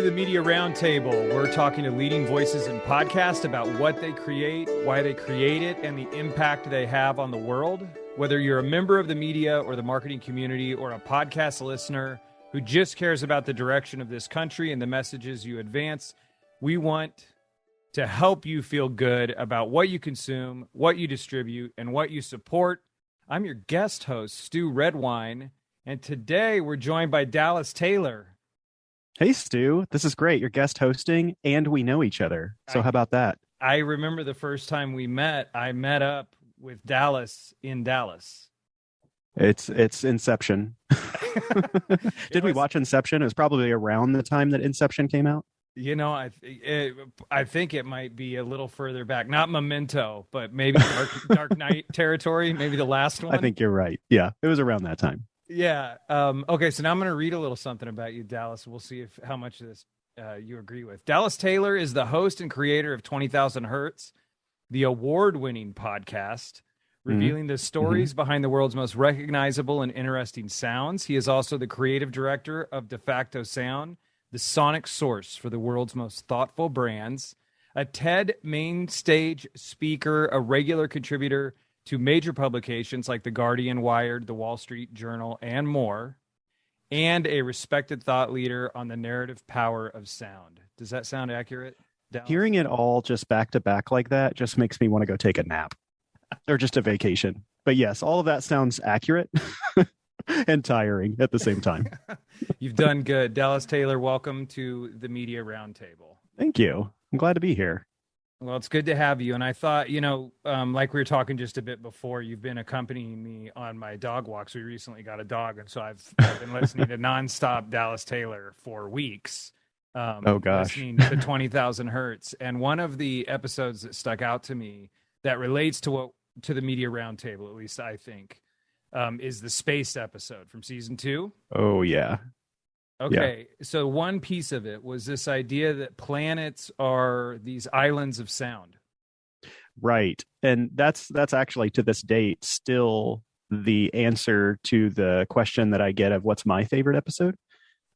the Media Roundtable. We're talking to leading voices in podcast about what they create, why they create it, and the impact they have on the world. Whether you're a member of the media or the marketing community or a podcast listener who just cares about the direction of this country and the messages you advance, we want to help you feel good about what you consume, what you distribute, and what you support. I'm your guest host, Stew Redwine, and today we're joined by Dallas Taylor. Hey, Stu. This is great. You're guest hosting, and we know each other. So how about that? I remember the first time we met, I met up with Dallas in Dallas. It's Inception. Did we watch Inception? It was probably around the time that Inception came out. You know, I think it might be a little further back. Not Memento, but maybe Dark Knight territory, maybe the last one. I think you're right. Yeah, it was around that time. Yeah. Okay, so now I'm going to read a little something about you, Dallas. We'll see how much of this you agree with. Dallas Taylor is the host and creator of 20,000 Hertz, the award-winning podcast, revealing the stories behind the world's most recognizable and interesting sounds. He is also the creative director of Defacto Sound, the sonic source for the world's most thoughtful brands, a TED main stage speaker, a regular contributor to major publications like The Guardian, Wired, The Wall Street Journal, and more, and a respected thought leader on the narrative power of sound. Does that sound accurate, Dallas? Hearing it all just back to back like that just makes me want to go take a nap or just a vacation. But yes, all of that sounds accurate and tiring at the same time. You've done good. Dallas Taylor, welcome to the Media Roundtable. Thank you. I'm glad to be here. Well, it's good to have you. And I thought, like we were talking just a bit before, you've been accompanying me on my dog walks. We recently got a dog. And so I've been listening to nonstop Dallas Taylor for weeks. Oh, gosh. Listening to 20,000 Hertz. And one of the episodes that stuck out to me that relates to the Media Roundtable, at least I think, is the space episode from season 2. Oh, yeah. Okay, so one piece of it was this idea that planets are these islands of sound. Right. And that's actually to this date still the answer to the question that I get of what's my favorite episode.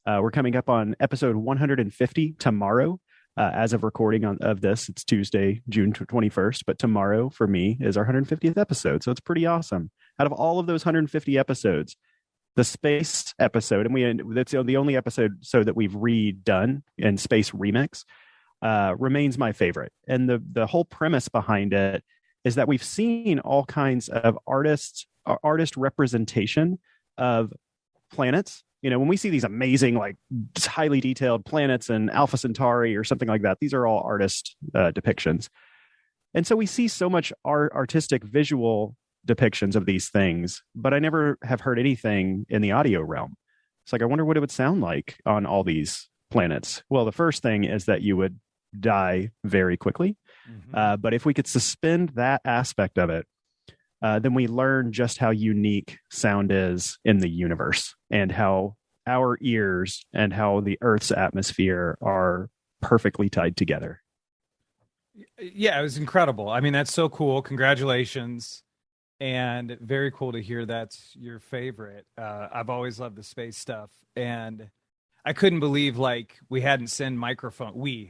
We're coming up on episode 150 tomorrow. As of recording of this, it's Tuesday, June 21st, but tomorrow for me is our 150th episode. So it's pretty awesome. Out of all of those 150 episodes, the space episode, and that's the only episode that we've redone in Space Remix, remains my favorite. And the whole premise behind it is that we've seen all kinds of artist representation of planets. You know, when we see these amazing, like highly detailed planets in Alpha Centauri or something like that, these are all artist depictions. And so we see so much artistic visual depictions of these things, but I never have heard anything in the audio realm. It's like, I wonder what it would sound like on all these planets. Well, the first thing is that you would die very quickly. But if we could suspend that aspect of it, then we learn just how unique sound is in the universe and how our ears and how the Earth's atmosphere are perfectly tied together. Yeah, it was incredible. I mean, that's so cool. Congratulations. And very cool to hear that's your favorite. I've always loved the space stuff. And I couldn't believe, like, we hadn't sent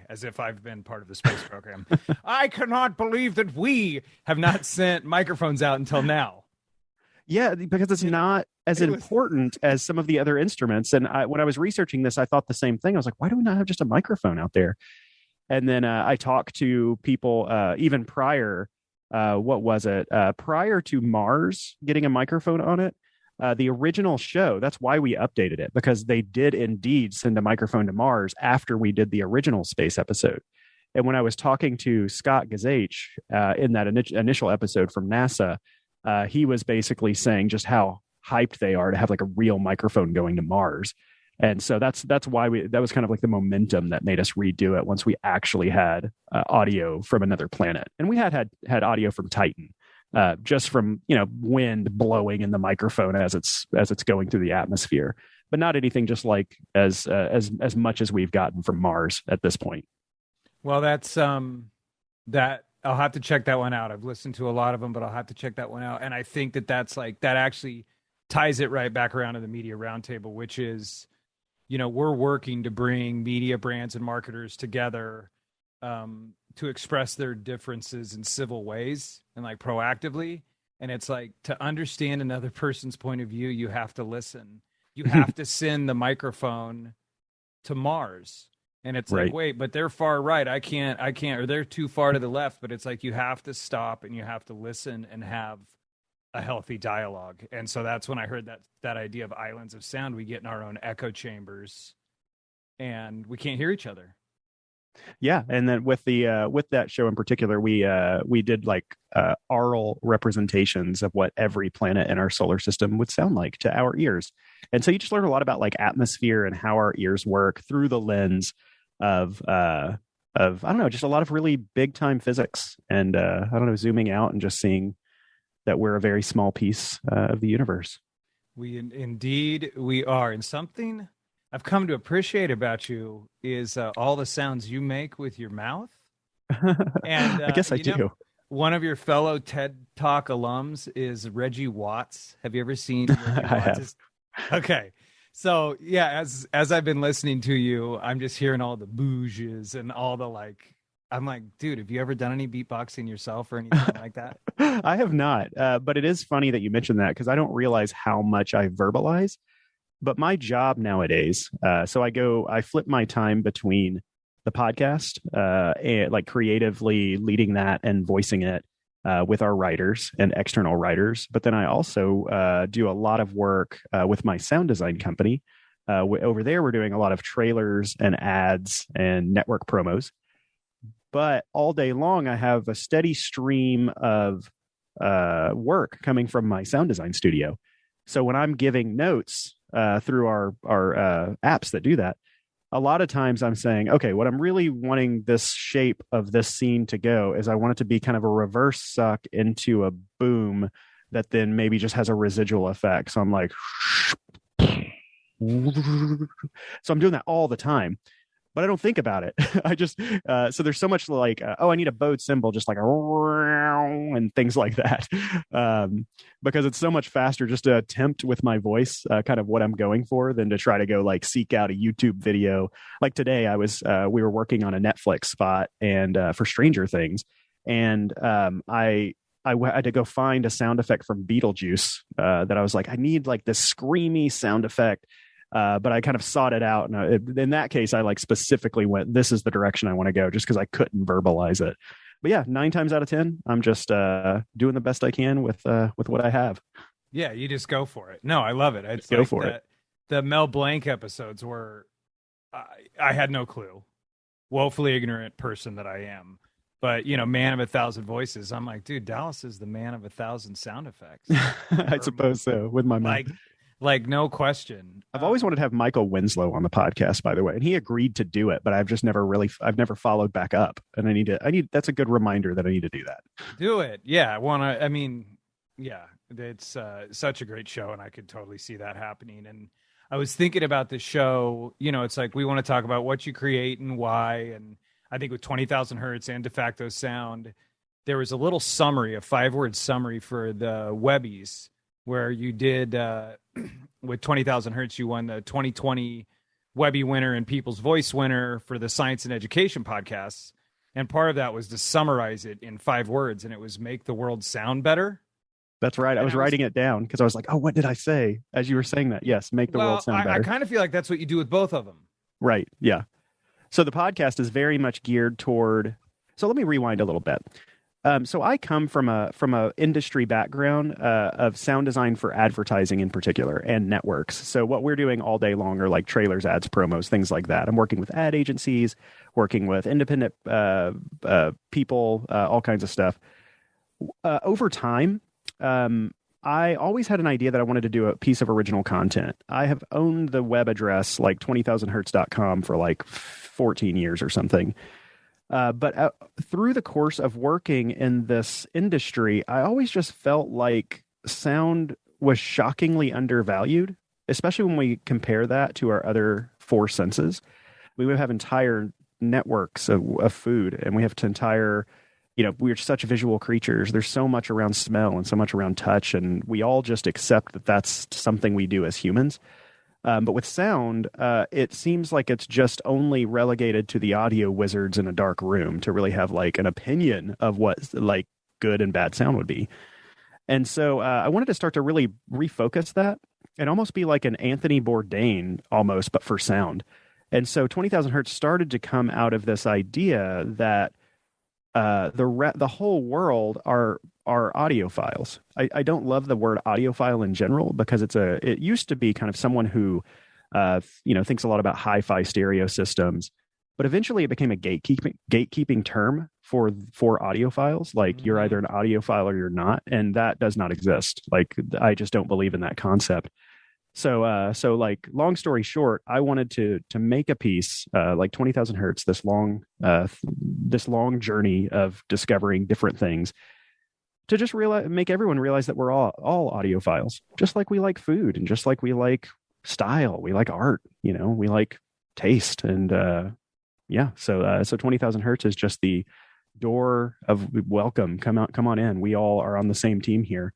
as if I've been part of the space program. I cannot believe that we have not sent microphones out until now. Yeah, because it's not as important as some of the other instruments. And when I was researching this, I thought the same thing. I was like, why do we not have just a microphone out there? And then I talked to people even prior. What was it? Prior to Mars getting a microphone on it, the original show, that's why we updated it, because they did indeed send a microphone to Mars after we did the original space episode. And when I was talking to Scott Gazach in that initial episode from NASA, he was basically saying just how hyped they are to have like a real microphone going to Mars. And so that's why that was kind of like the momentum that made us redo it once we actually had audio from another planet. And we had audio from Titan, just from, wind blowing in the microphone as it's going through the atmosphere, but not anything just like as much as we've gotten from Mars at this point. Well, that's that I'll have to check that one out. I've listened to a lot of them, but I'll have to check that one out. And I think that actually ties it right back around to the Media Roundtable, which is we're working to bring media brands and marketers together to express their differences in civil ways and like proactively. And it's like, to understand another person's point of view, you have to listen. You have to send the microphone to Mars. And it's Right. like, wait, but they're far right. I can't, or they're too far to the left. But it's like, you have to stop and you have to listen and have a healthy dialogue. And so that's when I heard that idea of islands of sound. We get in our own echo chambers and we can't hear each other. Yeah, and then with that show in particular, we did like aural representations of what every planet in our solar system would sound like to our ears, and so you just learn a lot about like atmosphere and how our ears work through the lens of I don't know, just a lot of really big time physics, and I don't know, zooming out and just seeing that we're a very small piece of the universe. Indeed we are, and something I've come to appreciate about you is all the sounds you make with your mouth. And I guess I do. One of your fellow TED Talk alums is Reggie Watts. Have you ever seen Reggie Watts? I have. Okay. So yeah, as I've been listening to you, I'm just hearing all the bouges and all the like. I'm like, dude, have you ever done any beatboxing yourself or anything like that? I have not, but it is funny that you mentioned that because I don't realize how much I verbalize. But my job nowadays, so I flip my time between the podcast and like creatively leading that and voicing it with our writers and external writers. But then I also do a lot of work with my sound design company. Over there, we're doing a lot of trailers and ads and network promos. But all day long, I have a steady stream of work coming from my sound design studio. So when I'm giving notes through our apps that do that, a lot of times I'm saying, okay, what I'm really wanting this shape of this scene to go is I want it to be kind of a reverse suck into a boom that then maybe just has a residual effect. So I'm like, so I'm doing that all the time. But I don't think about it. I just so there's so much like I need a bowed cymbal, just like a and things like that, because it's so much faster just to attempt with my voice kind of what I'm going for than to try to go like seek out a YouTube video. Like today, we were working on a Netflix spot and for Stranger Things, and I had to go find a sound effect from Beetlejuice that I was like, I need like this screamy sound effect. But I kind of sought it out. And in that case, I like specifically went, this is the direction I want to go just because I couldn't verbalize it. But yeah, 9 times out of 10, I'm just doing the best I can with what I have. Yeah, you just go for it. No, I love it. It's go like for it. The Mel Blanc episodes were, I had no clue. Woefully ignorant person that I am. But, man of 1,000 voices. I'm like, dude, Dallas is the man of 1,000 sound effects. I suppose so, with my mouth. Like, no question. I've always wanted to have Michael Winslow on the podcast, by the way, and he agreed to do it, but I've never followed back up. And that's a good reminder that I need to do that. Do it. Yeah. It's such a great show and I could totally see that happening. And I was thinking about the show, it's like, we want to talk about what you create and why. And I think with 20,000 Hertz and Defacto Sound, there was a little summary, a 5-word summary for the Webbies, where you did with 20,000 Hertz, you won the 2020 Webby winner and People's Voice winner for the Science and Education podcasts. And part of that was to summarize it in 5 words, and it was make the world sound better. That's right. I was writing it down because I was like, oh, what did I say? As you were saying that. Yes, make the world sound better. I kind of feel like that's what you do with both of them. Right. Yeah. So the podcast is very much geared toward. So let me rewind a little bit. So I come from a industry background of sound design for advertising in particular and networks. So what we're doing all day long are like trailers, ads, promos, things like that. I'm working with ad agencies, working with independent people, all kinds of stuff. Over time, I always had an idea that I wanted to do a piece of original content. I have owned the web address like 20,000hertz.com for like 14 years or something. But through the course of working in this industry, I always just felt like sound was shockingly undervalued, especially when we compare that to our other 4 senses. We would have entire networks of food, and we have entire, we're such visual creatures. There's so much around smell and so much around touch, and we all just accept that that's something we do as humans. But with sound, it seems like it's just only relegated to the audio wizards in a dark room to really have like an opinion of what like good and bad sound would be. And so I wanted to start to really refocus that and almost be like an Anthony Bourdain almost, but for sound. And so 20,000 Hertz started to come out of this idea that the whole world are audiophiles. I don't love the word audiophile in general because it used to be kind of someone who thinks a lot about hi-fi stereo systems, but eventually it became a gatekeeping term for audiophiles. Like you're either an audiophile or you're not, and that does not exist. Like I just don't believe in that concept. So like long story short, I wanted to make a piece like 20,000 Hertz, this long journey of discovering different things to just make everyone realize that we're all audiophiles, just like we like food and just like we like style, we like art, we like taste. And so 20,000 Hertz is just the door of welcome. Come on in. We all are on the same team here.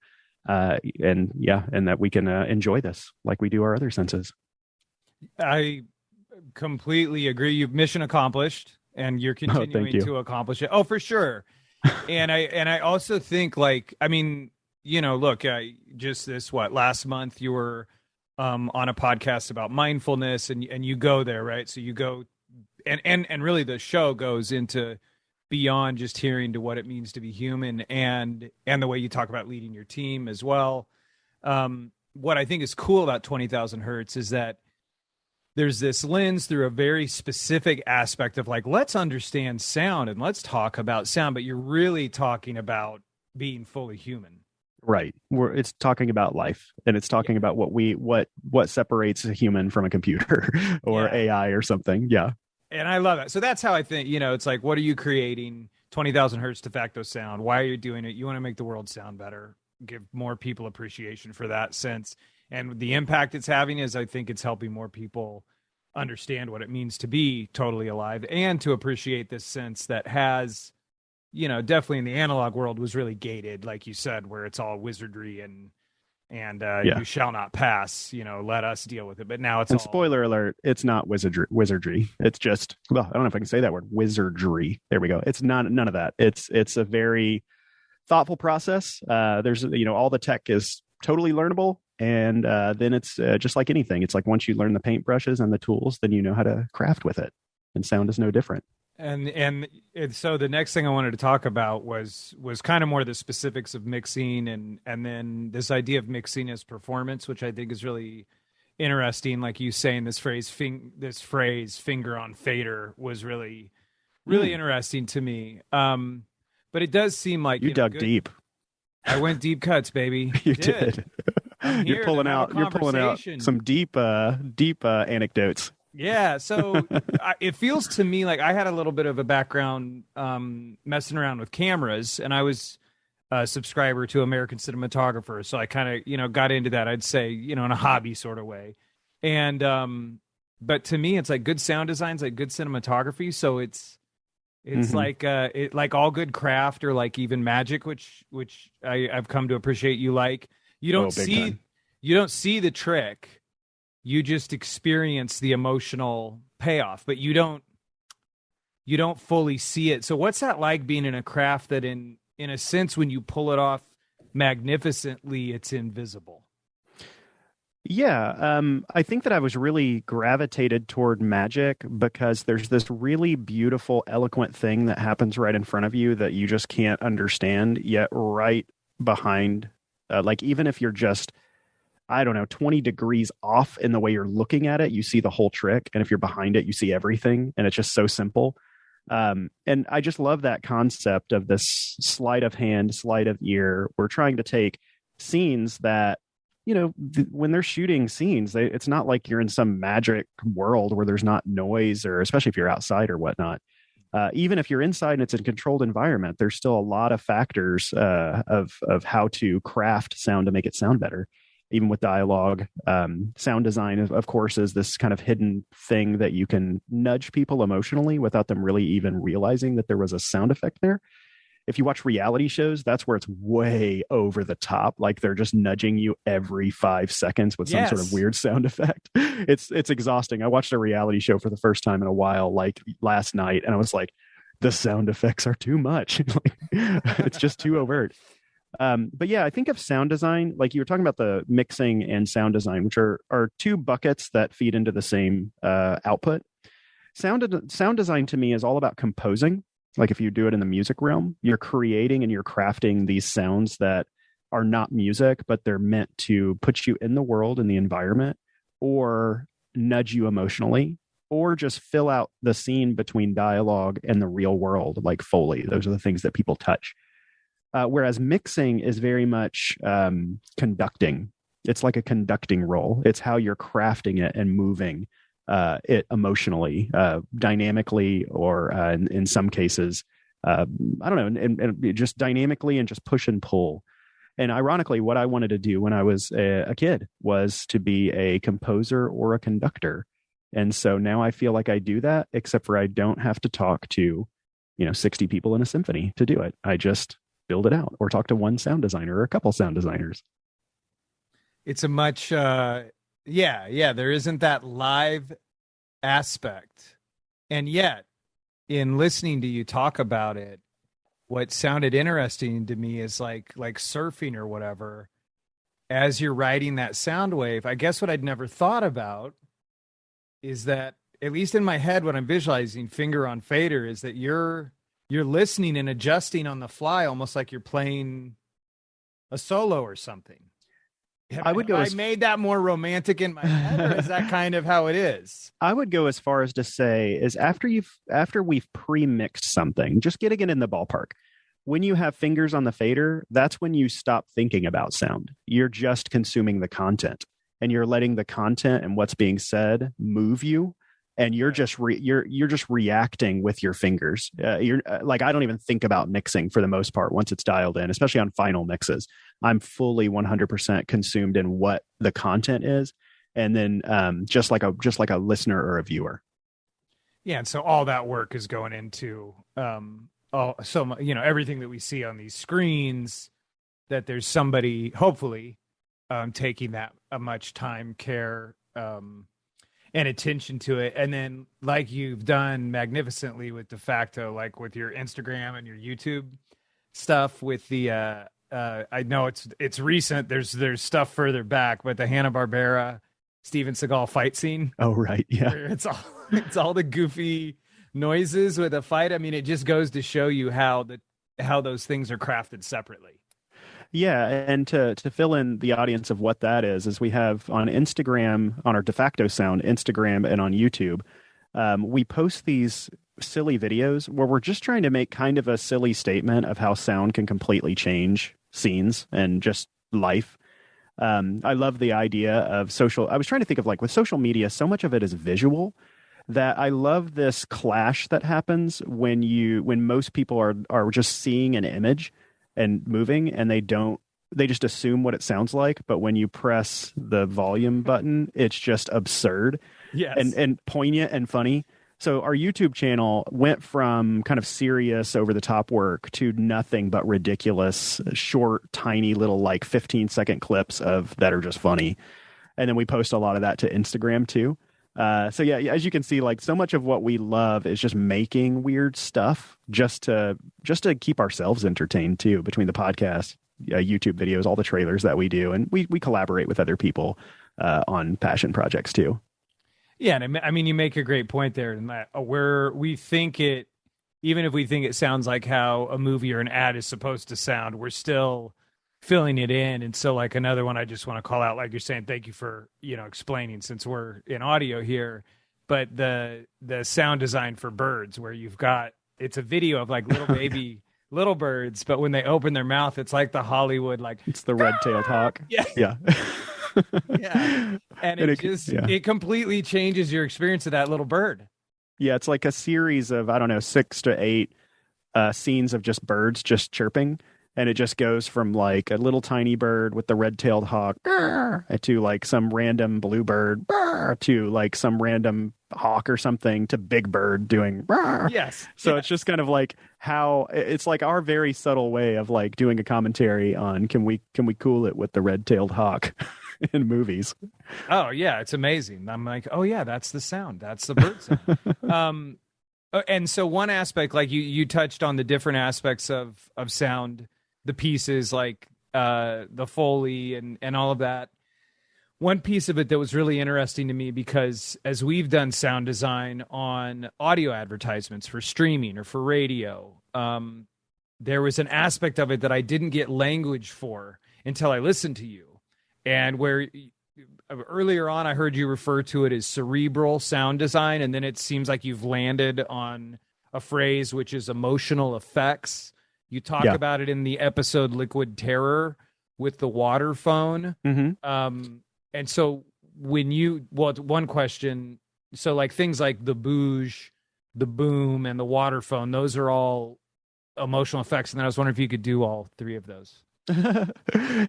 And that we can enjoy this like we do our other senses. I completely agree. You've mission accomplished, and you're continuing to accomplish it. Oh, for sure. and I also think look, just last month you were on a podcast about mindfulness, and you go there, right? So you go, and really the show goes into beyond just hearing to what it means to be human, and the way you talk about leading your team as well. What I think is cool about 20,000 Hertz is that there's this lens through a very specific aspect of like, let's understand sound and let's talk about sound, but you're really talking about being fully human. Right. It's talking about life, and it's talking about what separates a human from a computer or AI or something. Yeah. And I love it. So that's how I think, it's like, what are you creating? 20,000 Hertz Defacto Sound. Why are you doing it? You want to make the world sound better, give more people appreciation for that sense. And the impact it's having is I think it's helping more people understand what it means to be totally alive and to appreciate this sense that has, definitely in the analog world was really gated, like you said, where it's all wizardry and you shall not pass, let us deal with it. But now it's spoiler alert, it's not wizardry. It's just, I don't know if I can say that word, wizardry. There we go. It's none of that. It's a very thoughtful process. There's, all the tech is totally learnable. And then it's just like anything. It's like once you learn the paintbrushes and the tools, then you know how to craft with it. And sound is no different. And so the next thing I wanted to talk about was kind of more the specifics of mixing and then this idea of mixing as performance, which I think is really interesting. Like you saying this phrase finger on fader was really, really interesting to me. But it does seem like you dug deep. I went deep cuts, baby. You did. You're pulling out some deep anecdotes. Yeah, so it feels to me like I had a little bit of a background messing around with cameras, and I was a subscriber to American Cinematographer, so I kind of got into that. I'd say in a hobby sort of way, and but to me, it's like good sound design's like good cinematography. So it's like like all good craft or like even magic, which I've come to appreciate. You don't see the trick. You just experience the emotional payoff, but you don't fully see it. So what's that like being in a craft that in a sense, when you pull it off magnificently, it's invisible? Yeah. I think that I was really gravitated toward magic because there's this really beautiful, eloquent thing that happens right in front of you that you just can't understand yet right behind, like even if you're just, 20 degrees off in the way you're looking at it, you see the whole trick. And if you're behind it, you see everything. And it's just so simple. And I just love that concept of this sleight of hand, sleight of ear. We're trying to take scenes that, when they're shooting scenes, it's not like you're in some magic world where there's not noise, or especially if you're outside or whatnot. Even if you're inside and it's a controlled environment, there's still a lot of factors of how to craft sound to make it sound better. Even with dialogue, sound design, of course, is this kind of hidden thing that you can nudge people emotionally without them really even realizing that there was a sound effect there. if you watch reality shows, that's where it's way over the top. Like they're just nudging you every 5 seconds with some sort of weird sound effect. It's exhausting. I watched a reality show for the first time in a while, like last night, and I was like, the sound effects are too much. It's just too overt. But yeah, I think of sound design, like you were talking about the mixing and sound design, which are two buckets that feed into the same output. Sound design to me is all about composing. Like if you do it in the music realm, you're creating and you're crafting these sounds that are not music, but they're meant to put you in the world, in the environment, or nudge you emotionally, or just fill out the scene between dialogue and the real world, like Foley. Those are the things that people touch. Whereas mixing is very much conducting. It's like a conducting role. It's how you're crafting it and moving it emotionally, dynamically, or in some cases, I don't know, and just dynamically and just push and pull. And ironically, what I wanted to do when I was a kid was to be a composer or a conductor. And so now I feel like I do that, except for I don't have to talk to, 60 people in a symphony to do it. I just build it out or talk to one sound designer or a couple sound designers. It's a much, there isn't that live aspect. And yet, in listening to you talk about it, what sounded interesting to me is like surfing or whatever, as you're riding that sound wave. I guess what I'd never thought about is that, at least in my head, what I'm visualizing finger on fader is that you're listening and adjusting on the fly, almost like you're playing a solo or something. I made that more romantic in my head, or is that kind of how it is? I would go as far as to say is after we've pre-mixed something, just getting it in the ballpark. When you have fingers on the fader, that's when you stop thinking about sound. You're just consuming the content, and you're letting the content and what's being said move you. And you're just you're just reacting with your fingers. You're like, I don't even think about mixing for the most part once it's dialed in, especially on final mixes. I'm fully 100% consumed in what the content is, and then just like a listener or a viewer. Yeah, and so all that work is going into everything that we see on these screens. That there's somebody hopefully taking that much time, care, and attention to it. And then, like you've done magnificently with Defacto, like with your Instagram and your YouTube stuff with the I know it's recent, there's stuff further back, but the Hanna-Barbera Steven Seagal fight scene. Oh right, yeah. It's all the goofy noises with a fight. I mean, it just goes to show you how those things are crafted separately. Yeah, and to fill in the audience of what that is we have on Instagram, on our Defacto Sound Instagram, and on YouTube, we post these silly videos where we're just trying to make kind of a silly statement of how sound can completely change scenes and just life. I love the idea of social. I was trying to think of, like, with social media, so much of it is visual that I love this clash that happens when most people are just seeing an image and moving, and they just assume what it sounds like. But when you press the volume button, it's just absurd. Yes. And poignant and funny. So our YouTube channel went from kind of serious, over the top work to nothing but ridiculous, short, tiny little, like 15-second clips that are just funny. And then we post a lot of that to Instagram too. So yeah, as you can see, like, so much of what we love is just making weird stuff just to keep ourselves entertained too, between the podcast, YouTube videos, all the trailers that we do. And we collaborate with other people on passion projects too. Yeah. And I mean, you make a great point there, in that where we think it, even if we think it sounds like how a movie or an ad is supposed to sound, we're still filling it in. And so, like, another one I just want to call out, like you're saying, thank you for, explaining, since we're in audio here, but the sound design for birds, where it's a video of, like, little baby little birds, but when they open their mouth, it's like the Hollywood, like, it's the red-tailed hawk. Yeah. Yeah. Yeah. And it completely changes your experience of that little bird. Yeah, it's like a series of, I don't know, 6 to 8 scenes of just birds just chirping. and it just goes from like a little tiny bird with the red-tailed hawk to like some random bluebird to like some random hawk or something to big bird doing Yes. so it's just kind of like how it's like our very subtle way of like doing a commentary on can we cool it with the red-tailed hawk in movies. Oh yeah, it's amazing. I'm like, oh yeah, that's the sound, that's the bird sound. And so one aspect, like you touched on the different aspects of sound, the pieces like the Foley and all of that. One piece of it that was really interesting to me, because as we've done sound design on audio advertisements for streaming or for radio, there was an aspect of it that I didn't get language for until I listened to you. And where earlier on I heard you refer to it as cerebral sound design, and then it seems like you've landed on a phrase which is emotional effects. You talk about it in the episode Liquid Terror with the water phone. And so one question, so like things like the booge, the boom, and the water phone, those are all emotional effects. And then I was wondering if you could do all three of those.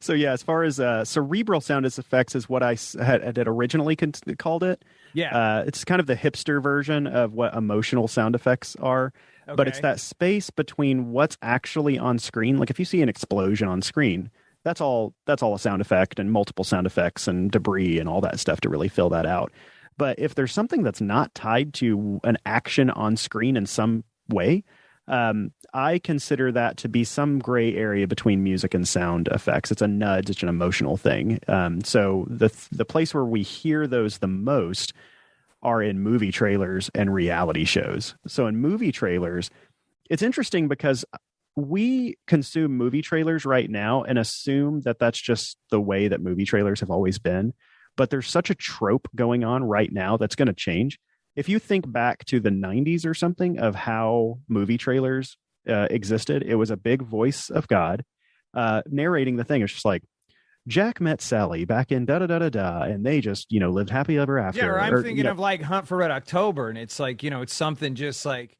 So yeah, as far as cerebral sound effects is what I had originally called it. Yeah. It's kind of the hipster version of what emotional sound effects are. Okay. But it's that space between what's actually on screen. Like if you see an explosion on screen, that's all a sound effect, and multiple sound effects and debris and all that stuff to really fill that out. But if there's something that's not tied to an action on screen in some way, I consider that to be some gray area between music and sound effects. It's a nudge, it's an emotional thing. So the place where we hear those the most are in movie trailers and reality shows. So in movie trailers, it's interesting because we consume movie trailers right now and assume that that's just the way that movie trailers have always been. But there's such a trope going on right now that's going to change. If you think back to the 90s or something of how movie trailers existed, it was a big voice of God narrating the thing. It's just like, Jack met Sally back in da-da-da-da-da, and they just, lived happy ever after. Yeah, or I'm thinking of like Hunt for Red October, and it's like, it's something just like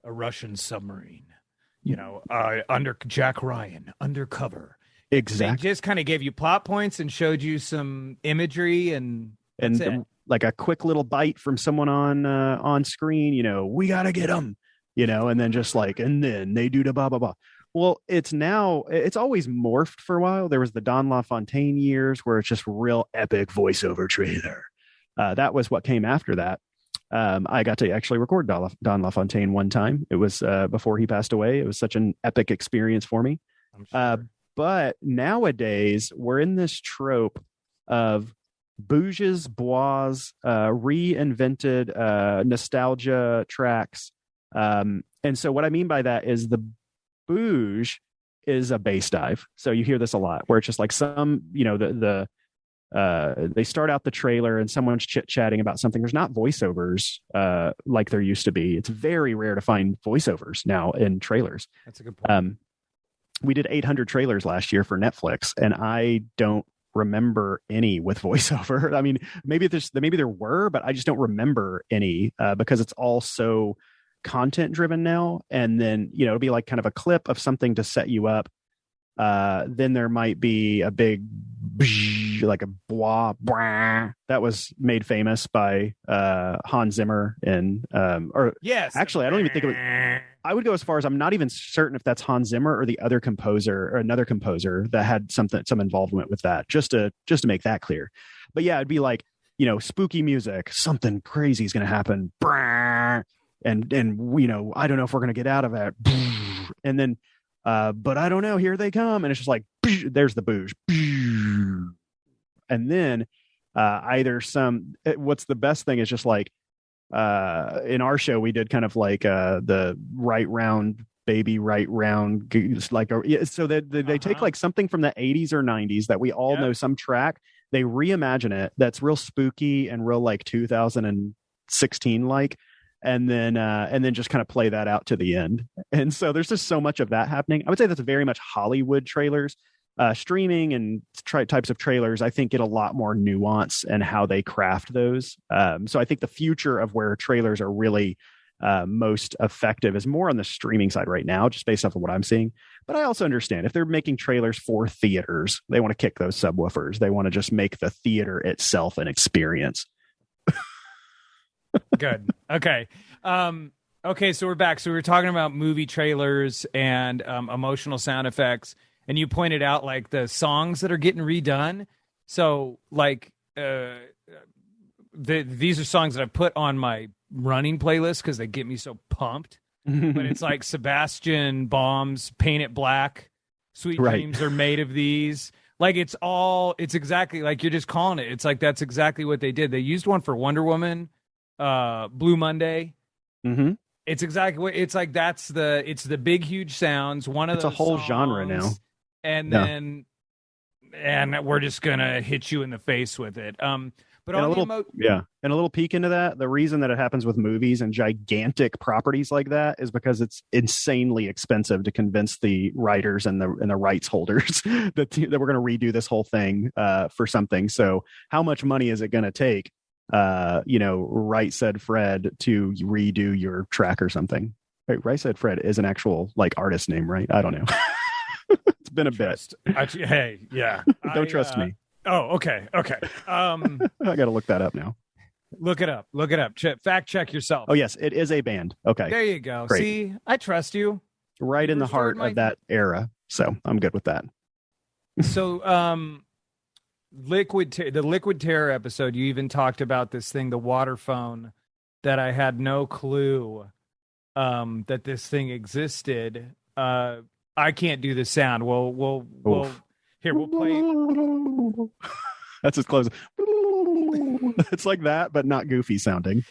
a Russian submarine, under Jack Ryan, undercover. Exactly. They just kind of gave you plot points and showed you some imagery, and that's it. Like a quick little bite from someone on screen, we got to get them, and then just like, and then they do the blah, blah, blah. Well, it's always morphed for a while. There was the Don LaFontaine years where it's just real epic voiceover trailer. That was what came after that. I got to actually record Don LaFontaine one time. It was before he passed away. It was such an epic experience for me. I'm sure. But nowadays, we're in this trope of bouges, bois, reinvented nostalgia tracks. And so what I mean by that is the bouge is a bass dive. So you hear this a lot where it's just like some, they start out the trailer and someone's chit-chatting about something. There's not voiceovers like there used to be. It's very rare to find voiceovers now in trailers. That's a good point. We did 800 trailers last year for Netflix, and I don't remember any with voiceover. I mean, maybe there were, but I just don't remember any because it's all so content driven now. And then, it'll be like kind of a clip of something to set you up. Then there might be a big, like a blah, blah, that was made famous by Hans Zimmer yes. Actually, I don't even think of it. I would go as far as I'm not even certain if that's Hans Zimmer or the other composer or another composer that had some involvement with that, just to make that clear. But yeah, it'd be like, spooky music, something crazy is going to happen. And I don't know if we're going to get out of it. And then, but I don't know, here they come. And it's just like, there's the booge. And then what's the best thing is just like, in our show, we did kind of like the right round baby, right round, like, so that they take like something from the 80s or 90s that we all know, some track, they reimagine it. That's real spooky and real like 2016 like. And then just kind of play that out to the end. And so there's just so much of that happening. I would say that's very much Hollywood trailers. Streaming and types of trailers, I think, get a lot more nuance and how they craft those. So I think the future of where trailers are really most effective is more on the streaming side right now, just based off of what I'm seeing. But I also understand if they're making trailers for theaters, they want to kick those subwoofers. They want to just make the theater itself an experience. Good. Okay. Okay, so we're back. So we were talking about movie trailers and emotional sound effects, and you pointed out like the songs that are getting redone. So like these are songs that I put on my running playlist because they get me so pumped. But it's like Sebastian Baum's Paint It Black, Sweet Dreams Are Made of These. Like it's exactly like you're just calling it. It's like that's exactly what they did. They used one for Wonder Woman, Blue Monday. Mm-hmm. It's exactly what it's like. It's the big, huge sounds. It's a whole songs, genre now. And then we're just going to hit you in the face with it. But and a little peek into that. The reason that it happens with movies and gigantic properties like that is because it's insanely expensive to convince the writers and the rights holders that we're going to redo this whole thing for something. So how much money is it going to take? Right Said Fred to redo your track or something. Right Said Fred is an actual like artist name, right? I don't know. It's been a bit. Hey, yeah. Don't trust me. Oh, okay. I got to look that up now. Look it up. Fact check yourself. Oh, yes. It is a band. Okay. There you go. Great. See, I trust you. Right in the heart of that era. So I'm good with that. So, the Liquid Terror episode, you even talked about this thing, the water phone, that I had no clue that this thing existed. I can't do the sound. We'll play. That's as close. It's like that, but not goofy sounding.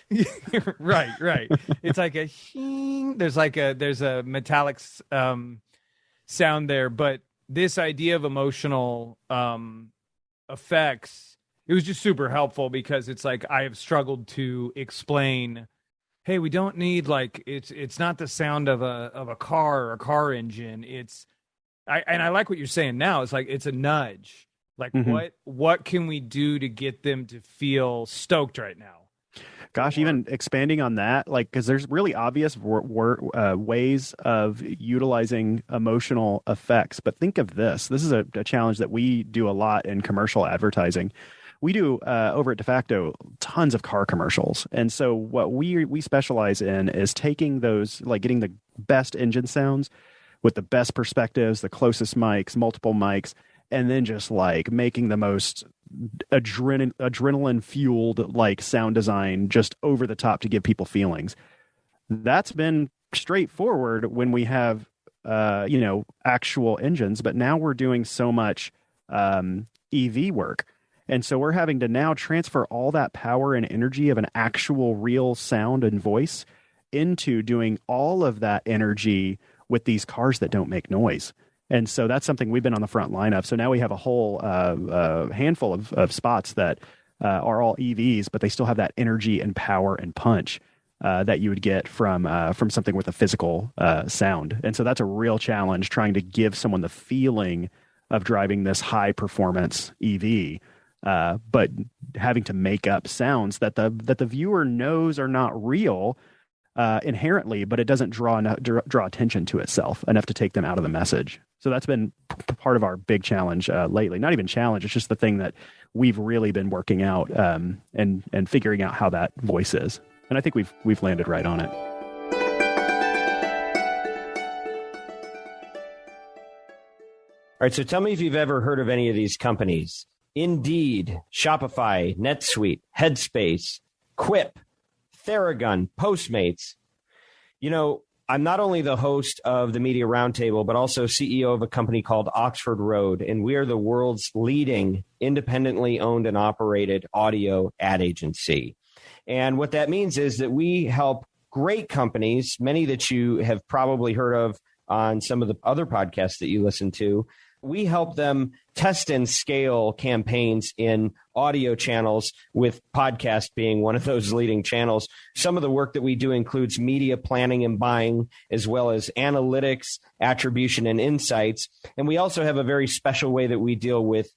Right. It's like there's a metallic sound there, but this idea of emotional effects, it was just super helpful because it's like I have struggled to explain, hey, we don't need like it's not the sound of a car or a car engine. I like what you're saying now. It's like it's a nudge. Like what can we do to get them to feel stoked right now? Gosh, even expanding on that, like, because there's really obvious ways of utilizing emotional effects. But think of this. This is a challenge that we do a lot in commercial advertising. We do over at Defacto tons of car commercials. And so what we specialize in is taking those, like getting the best engine sounds with the best perspectives, the closest mics, multiple mics, and then just like making the most adrenaline fueled like sound design just over the top to give people feelings. That's been straightforward when we have actual engines, but now we're doing so much EV work. And so we're having to now transfer all that power and energy of an actual real sound and voice into doing all of that energy with these cars that don't make noise. And so that's something we've been on the front line of. So now we have a whole handful of spots that are all EVs, but they still have that energy and power and punch that you would get from something with a physical sound. And so that's a real challenge, trying to give someone the feeling of driving this high performance EV, but having to make up sounds that the viewer knows are not real inherently, but it doesn't draw attention to itself enough to take them out of the message. So that's been part of our big challenge lately. Not even challenge; it's just the thing that we've really been working out and figuring out how that voice is. And I think we've landed right on it. All right, so tell me if you've ever heard of any of these companies: Indeed, Shopify, NetSuite, Headspace, Quip, Theragun, Postmates. You know, I'm not only the host of the Media Roundtable, but also CEO of a company called Oxford Road, and we are the world's leading independently owned and operated audio ad agency. And what that means is that we help great companies, many that you have probably heard of on some of the other podcasts that you listen to. We help them test and scale campaigns in audio channels, with podcast being one of those leading channels. Some of the work that we do includes media planning and buying, as well as analytics, attribution, and insights. And we also have a very special way that we deal with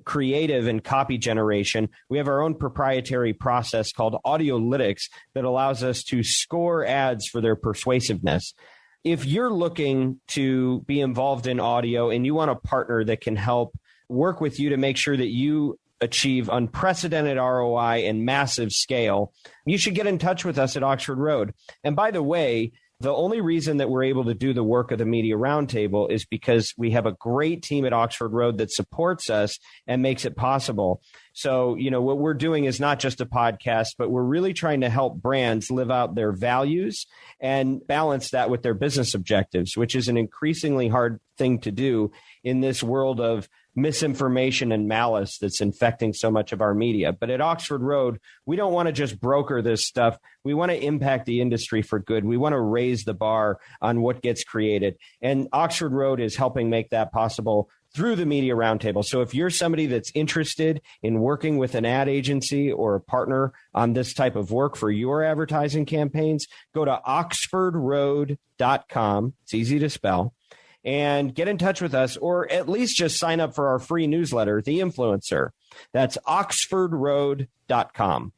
creative and copy generation, we have our own proprietary process called Audiolytics that allows us to score ads for their persuasiveness. If you're looking to be involved in audio and you want a partner that can help work with you to make sure that you achieve unprecedented ROI and massive scale, you should get in touch with us at Oxford Road. And by the way, the only reason that we're able to do the work of the Media Roundtable is because we have a great team at Oxford Road that supports us and makes it possible. So, what we're doing is not just a podcast, but we're really trying to help brands live out their values and balance that with their business objectives, which is an increasingly hard thing to do in this world of misinformation and malice that's infecting so much of our media. But at Oxford Road, we don't want to just broker this stuff. We want to impact the industry for good. We want to raise the bar on what gets created. And Oxford Road is helping make that possible through the Media Roundtable. So if you're somebody that's interested in working with an ad agency or a partner on this type of work for your advertising campaigns, go to oxfordroad.com. It's easy to spell. And get in touch with us, or at least just sign up for our free newsletter, The Influencer. That's oxfordroad.com.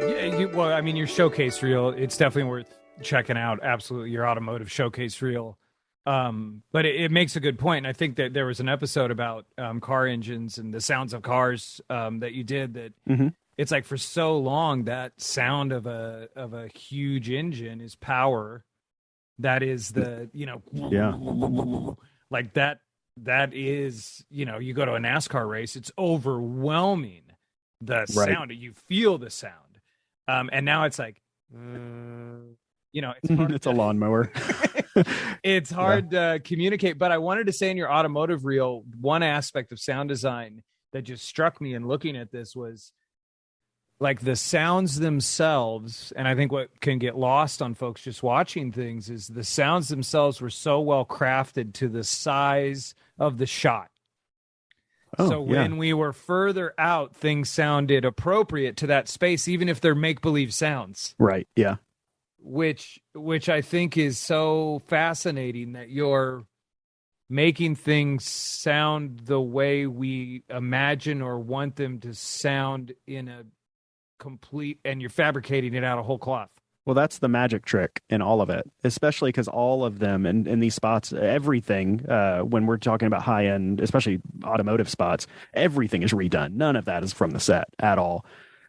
Yeah, your showcase reel, it's definitely worth checking out. Absolutely, your automotive showcase reel. But it makes a good point. And I think that there was an episode about car engines and the sounds of cars that you did that. Mm-hmm. It's like for so long that sound of a huge engine is power. That is the, like that is, you go to a NASCAR race, it's overwhelming the sound. You feel the sound. And now it's like, it's hard it's a lawnmower. It's hard to communicate. But I wanted to say in your automotive reel, one aspect of sound design that just struck me in looking at this was, like the sounds themselves, and I think what can get lost on folks just watching things is the sounds themselves were so well crafted to the size of the shot. When we were further out, things sounded appropriate to that space, even if they're make-believe sounds. Right, yeah. Which I think is so fascinating that you're making things sound the way we imagine or want them to sound in a complete, and you're fabricating it out of whole cloth. Well, that's the magic trick in all of it, especially because all of them in these spots, everything, when we're talking about high end, especially automotive spots, everything is redone. None of that is from the set at all.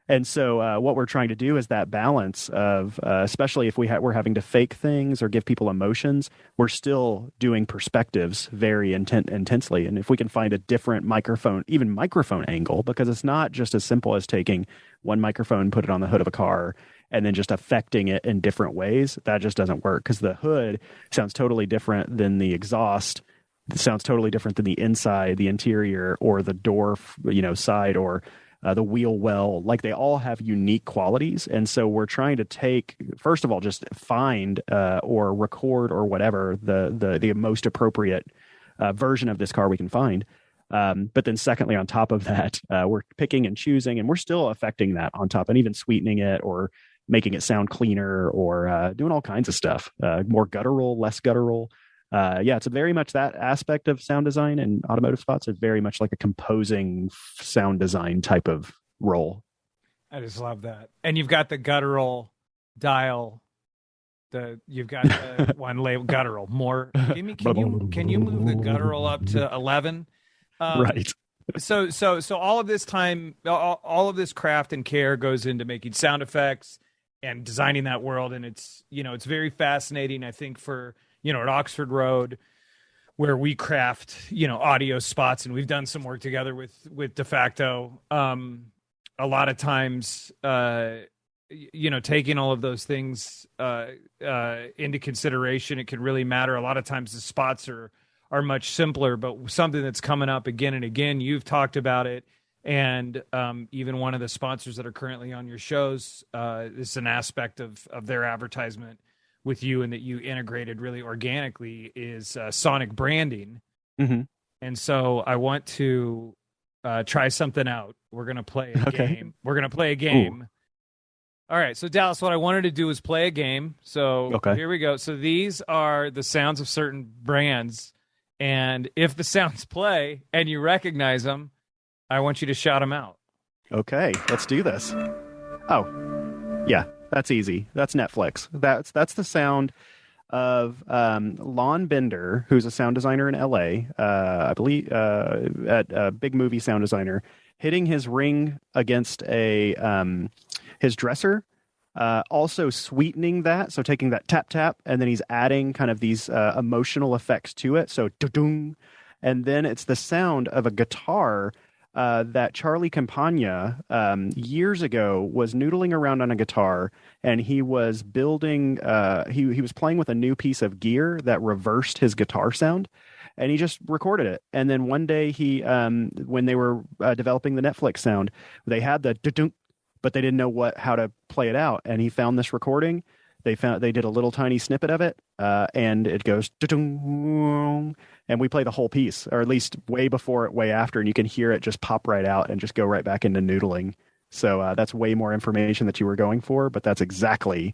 And so what we're trying to do is that balance of, especially if we're having to fake things or give people emotions, we're still doing perspectives very intensely. And if we can find a different microphone angle, because it's not just as simple as taking one microphone, put it on the hood of a car, and then just affecting it in different ways, that just doesn't work, because the hood sounds totally different than the exhaust. It sounds totally different than the inside, the interior, or the door, side, or the wheel well. Like, they all have unique qualities. And so we're trying to take, first of all, just find or record or whatever the most appropriate version of this car we can find. But then secondly, on top of that, we're picking and choosing, and we're still affecting that on top and even sweetening it or making it sound cleaner or doing all kinds of stuff, more guttural, less guttural. It's very much that aspect of sound design, and automotive spots are very much like a composing sound design type of role. I just love that. And you've got the guttural dial. You've got the one label guttural. More. Can you move the guttural up to 11? Right. So all of this time, all of this craft and care goes into making sound effects and designing that world, and it's very fascinating. I think for at Oxford Road, where we craft audio spots, and we've done some work together with Defacto. A lot of times, taking all of those things into consideration, it can really matter. A lot of times the spots are much simpler, but something that's coming up again and again, you've talked about it. And even one of the sponsors that are currently on your shows, this is an aspect of their advertisement with you, and that you integrated really organically, is sonic branding. Mm-hmm. And so I want to try something out. We're going to play a game. We're going to play a game. All right, so Dallas, what I wanted to do is play a game. So Okay. here we go. So these are the sounds of certain brands, and if the sounds play and you recognize them, I want you to shout them out. Okay, let's do this. Oh, yeah, that's easy. That's Netflix. That's the sound of Lon Bender, who's a sound designer in LA, I believe, at a big movie sound designer, hitting his ring against his dresser, also sweetening that, so taking that tap tap, and then he's adding kind of these emotional effects to it. So ding, and then it's the sound of a guitar that Charlie Campagna years ago was noodling around on a guitar, and he was building. He was playing with a new piece of gear that reversed his guitar sound, and he just recorded it. And then one day he, when they were developing the Netflix sound, they had the dunk, but they didn't know how to play it out. And he found this recording. They did a little tiny snippet of it, and it goes ding, and we play the whole piece, or at least way before it, way after, and you can hear it just pop right out and just go right back into noodling. So that's way more information that you were going for, but that's exactly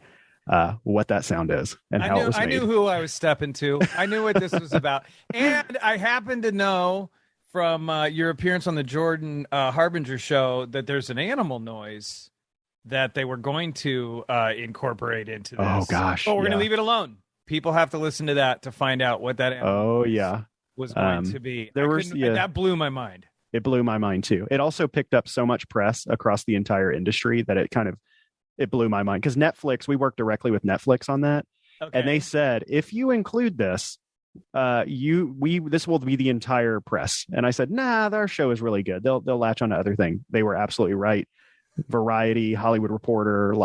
what that sound is and how it was made. I knew who I was stepping to. I knew what this was about, and I happen to know from your appearance on the Jordan Harbinger show that there's an animal noise that they were going to incorporate into this. Oh gosh! But we're going to leave it alone. People have to listen to that to find out what that animal was going to be. That blew my mind. It blew my mind too. It also picked up so much press across the entire industry that it blew my mind, because Netflix, we worked directly with Netflix on that, and they said, if you include this, this will be the entire press. And I said, nah, our show is really good. They'll latch on to other things. They were absolutely right. Variety, Hollywood Reporter,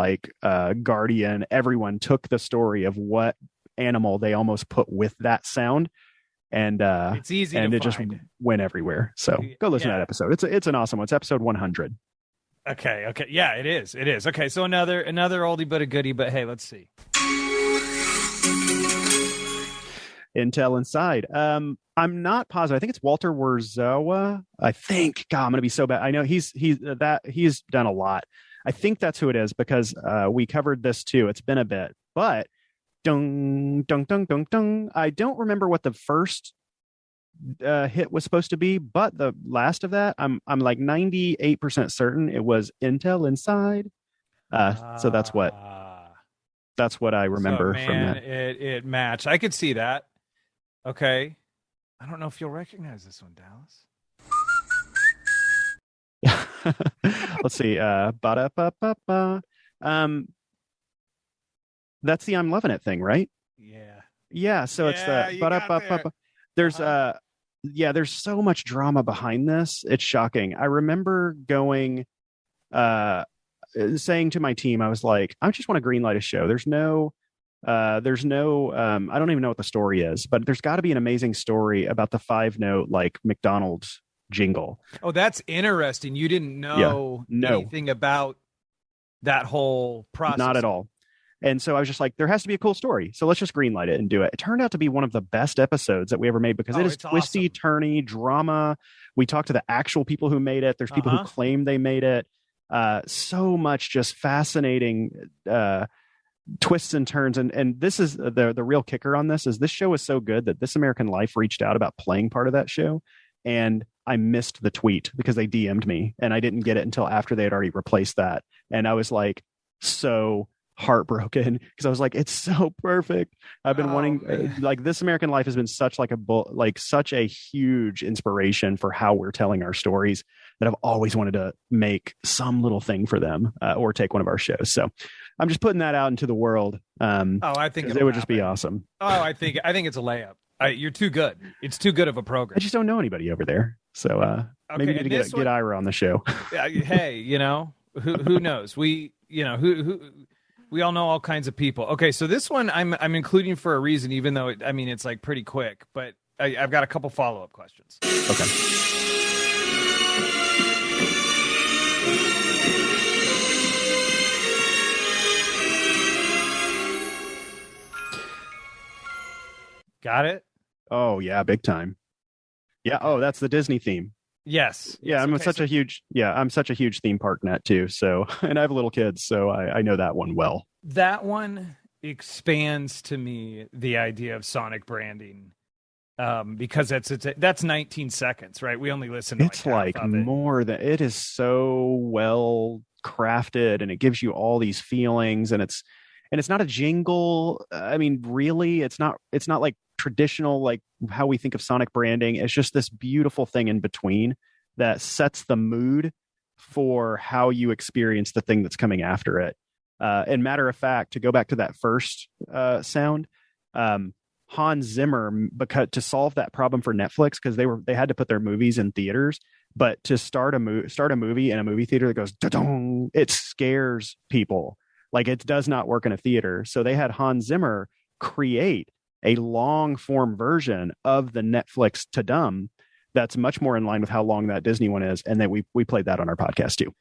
Guardian, everyone took the story of what animal they almost put with that sound, and it's easy and to it find. Just went everywhere. So go listen to that episode. It's an awesome one. It's episode 100. Okay, yeah, it is. Okay, so another oldie but a goodie. But hey, let's see. Intel Inside. I'm not positive. I think it's Walter Werzowa. I think. God, I'm gonna be so bad. I know he's done a lot. I think that's who it is, because we covered this too. It's been a bit, but dung dung dung dung dung. I don't remember what the first hit was supposed to be, but the last of that, I'm like 98% certain it was Intel Inside. So that's what I remember from that. It matched. I could see that. Okay. I don't know if you'll recognize this one, Dallas. Let's see. Ba-da-ba-ba-ba. That's the I'm Loving It thing, right? Yeah. So it's the ba-da-ba-ba-ba. There's there's so much drama behind this. It's shocking. I remember saying to my team, I was like, I just want to greenlight a show. There's no I don't even know what the story is, but there's got to be an amazing story about the 5-note McDonald's jingle. Oh, that's interesting. You didn't know anything about that whole process. Not at all. And so I was just like, there has to be a cool story. So let's just greenlight it and do it. It turned out to be one of the best episodes that we ever made, because it is twisty, turny drama. We talked to the actual people who made it. There's people who claim they made it. So much just fascinating twists and turns. And this is the real kicker on this show is so good that This American Life reached out about playing part of that show. And I missed the tweet because they DM'd me, and I didn't get it until after they had already replaced that. And I was like, so heartbroken, because I was like, it's so perfect. I've been wanting This American Life has been such such a huge inspiration for how we're telling our stories, that I've always wanted to make some little thing for them, or take one of our shows. So I'm just putting that out into the world. I think it would just be awesome. I think it's a layup. You're too good. It's too good of a program. I just don't know anybody over there, so maybe we need to get Ira on the show. Hey, who knows? We all know all kinds of people. Okay, so this one I'm including for a reason, even though it's pretty quick, but I've got a couple follow-up questions. Okay. Got it? Oh yeah, big time. Yeah. Oh, that's the Disney theme. Yes. Yeah, I'm such a huge theme park nut too. So, and I have little kids, so I know that one well. That one expands to me the idea of sonic branding, because that's 19 seconds, right? We only listen to It's like more than it is so well crafted, and it gives you all these feelings, and it's not a jingle. I mean, really, it's not like traditional, like how we think of sonic branding. It's just this beautiful thing in between that sets the mood for how you experience the thing that's coming after it. And matter of fact, to go back to that first sound, Hans Zimmer, because to solve that problem for Netflix, because they had to put their movies in theaters, but to start a movie in a movie theater that goes da-dong, it scares people. Like, it does not work in a theater. So they had Hans Zimmer create a long form version of the Netflix ta-dum that's much more in line with how long that Disney one is, and then we played that on our podcast too.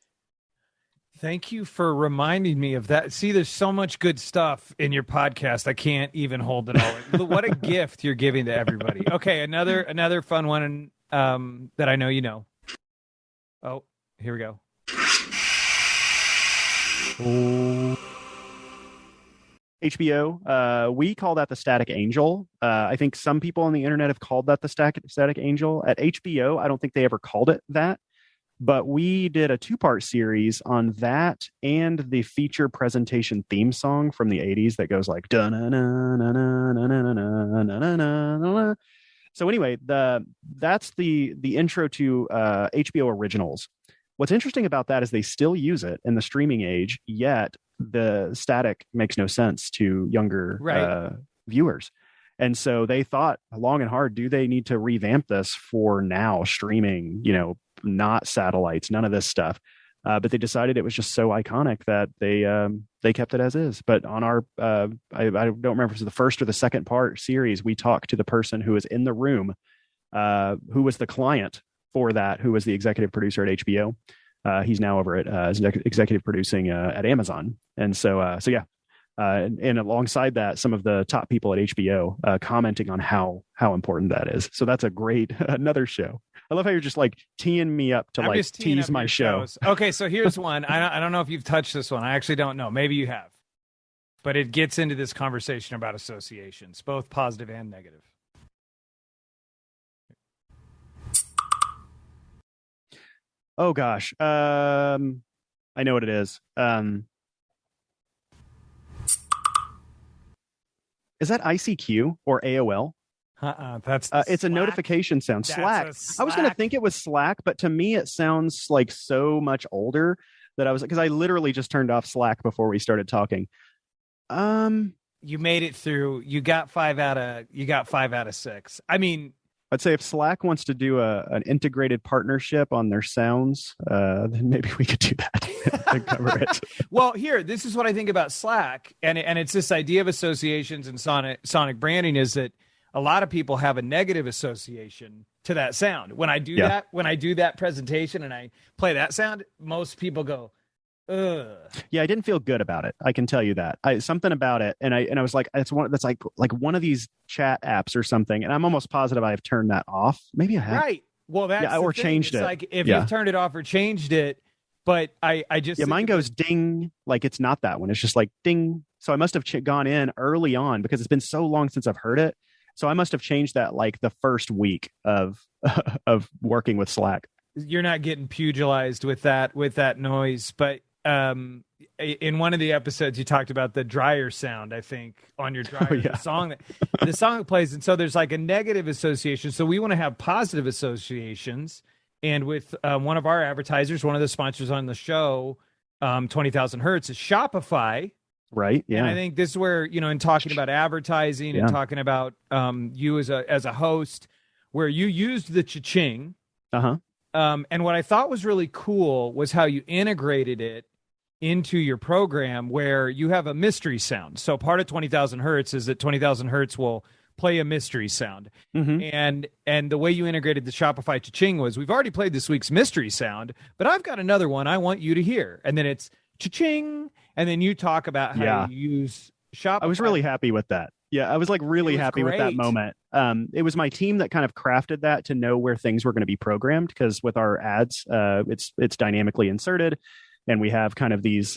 Thank you for reminding me of that. See, there's so much good stuff in your podcast. I can't even hold it all. What a gift you're giving to everybody. Okay, another fun one that I know you know. Oh, here we go. HBO, we call that the Static Angel. I think some people on the internet have called that the Static Angel. At HBO, I don't think they ever called it that. But we did a 2-part series on that and the feature presentation theme song from the 80s that goes like da na na na na na na na na na na. So anyway, that's the intro to HBO Originals. What's interesting about that is they still use it in the streaming age, yet the static makes no sense to younger viewers. And so they thought long and hard, do they need to revamp this for now streaming, not satellites, none of this stuff. But they decided it was just so iconic that they kept it as is. But on our, I don't remember if it was the first or the second part series, we talked to the person who was in the room, who was the client for that, who was the executive producer at HBO. He's now over at executive producing at Amazon. And so yeah. And alongside that, some of the top people at HBO commenting on how important that is. So that's a great another show. I love how you're just like teeing me up to tease my show. Shows. Okay, so here's one. I don't know if you've touched this one. I actually don't know. Maybe you have. But it gets into this conversation about associations, both positive and negative. Oh gosh. I know what it is. Is that ICQ or AOL? That's it's a notification sound. Slack. I was going to think it was Slack, but to me it sounds like so much older that I was, because I literally just turned off Slack before we started talking. You made it through. You got 5 out of 6. I mean, I'd say if Slack wants to do an integrated partnership on their sounds, then maybe we could do that and cover it. Well, this is what I think about Slack, and it's this idea of associations and sonic branding is that a lot of people have a negative association to that sound. When I do that presentation and I play that sound, most people go, ugh. Yeah, I didn't feel good about it. I can tell you that. Something about it, and I was like, it's one that's like one of these chat apps or something, and I'm almost positive I've turned that off. Maybe I have. Right. Well, that's or changed it. Like if you've turned it off or changed it, but I just mine goes ding, like it's not that one. It's just like ding. So I must have gone in early on because it's been so long since I've heard it. So I must have changed that like the first week of working with Slack. You're not getting pugilized with that noise, but in one of the episodes you talked about the dryer sound, I think, on your dryer. The song that plays, and so there's like a negative association. So we want to have positive associations, and with one of our advertisers, one of the sponsors on the show, 20,000 Hertz, is Shopify. Right. Yeah. And I think this is where, in talking about advertising and talking about you as a host, where you used the cha-ching. Uh-huh. And what I thought was really cool was how you integrated it into your program, where you have a mystery sound. So part of 20,000 Hertz is that 20,000 Hertz will play a mystery sound. Mm-hmm. And the way you integrated the Shopify cha-ching was, we've already played this week's mystery sound, but I've got another one I want you to hear. And then it's cha-ching. And then you talk about how you use Shopify. I was really happy with that. Yeah, I was like really happy with that moment. It was my team that kind of crafted that to know where things were going to be programmed, because with our ads, it's dynamically inserted, and we have kind of these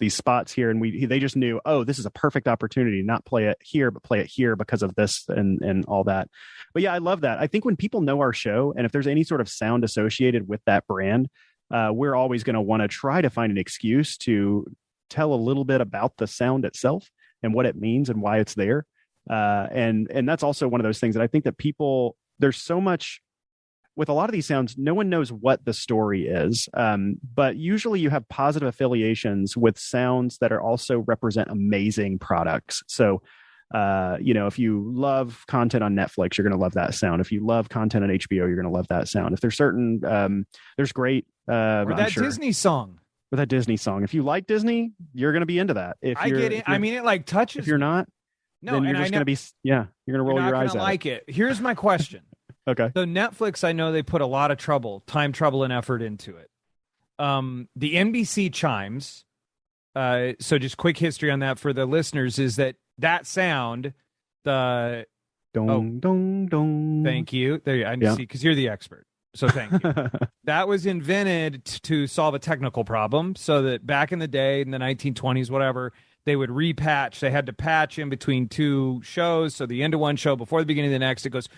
spots here, and they just knew, oh, this is a perfect opportunity to not play it here but play it here because of this and all that. But yeah, I love that. I think when people know our show, and if there's any sort of sound associated with that brand, we're always going to want to try to find an excuse to tell a little bit about the sound itself and what it means and why it's there. And that's also one of those things that I think that there's so much with a lot of these sounds, no one knows what the story is. But usually you have positive affiliations with sounds that are also represent amazing products. So, if you love content on Netflix, you're going to love that sound. If you love content on HBO, you're going to love that sound. If there's certain, there's great, or that Disney song. With that Disney song. If you like Disney, you're going to be into that. I get it. I mean, it like touches. If you're not, then you're just going to be, you're going to roll your eyes at it. Here's my question. Okay. So Netflix, I know they put a lot of time, trouble, and effort into it. The NBC chimes. So just quick history on that for the listeners is that sound, the dong, dong, dong. Thank you. There I see, because you're the expert. So thank you. That was invented to solve a technical problem, so that back in the day, in the 1920s, whatever, they would repatch. They had to patch in between two shows. So the end of one show before the beginning of the next, it goes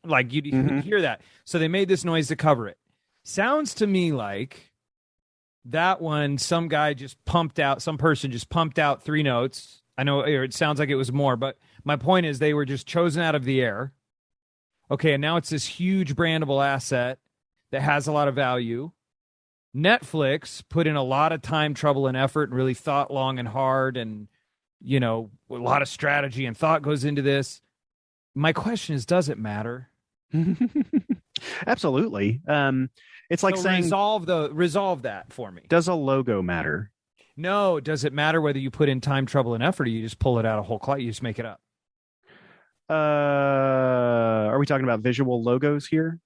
like you hear that. So they made this noise to cover it. Sounds to me like that one, some person just pumped out 3 notes. I know it sounds like it was more, but my point is they were just chosen out of the air. Okay, and now it's this huge brandable asset that has a lot of value. Netflix put in a lot of time, trouble, and effort and really thought long and hard, and, a lot of strategy and thought goes into this. My question is, does it matter? Absolutely. It's like saying resolve that for me. Does a logo matter? No. Does it matter whether you put in time, trouble, and effort, or you just pull it out of whole cloth? You just make it up. Are we talking about visual logos here?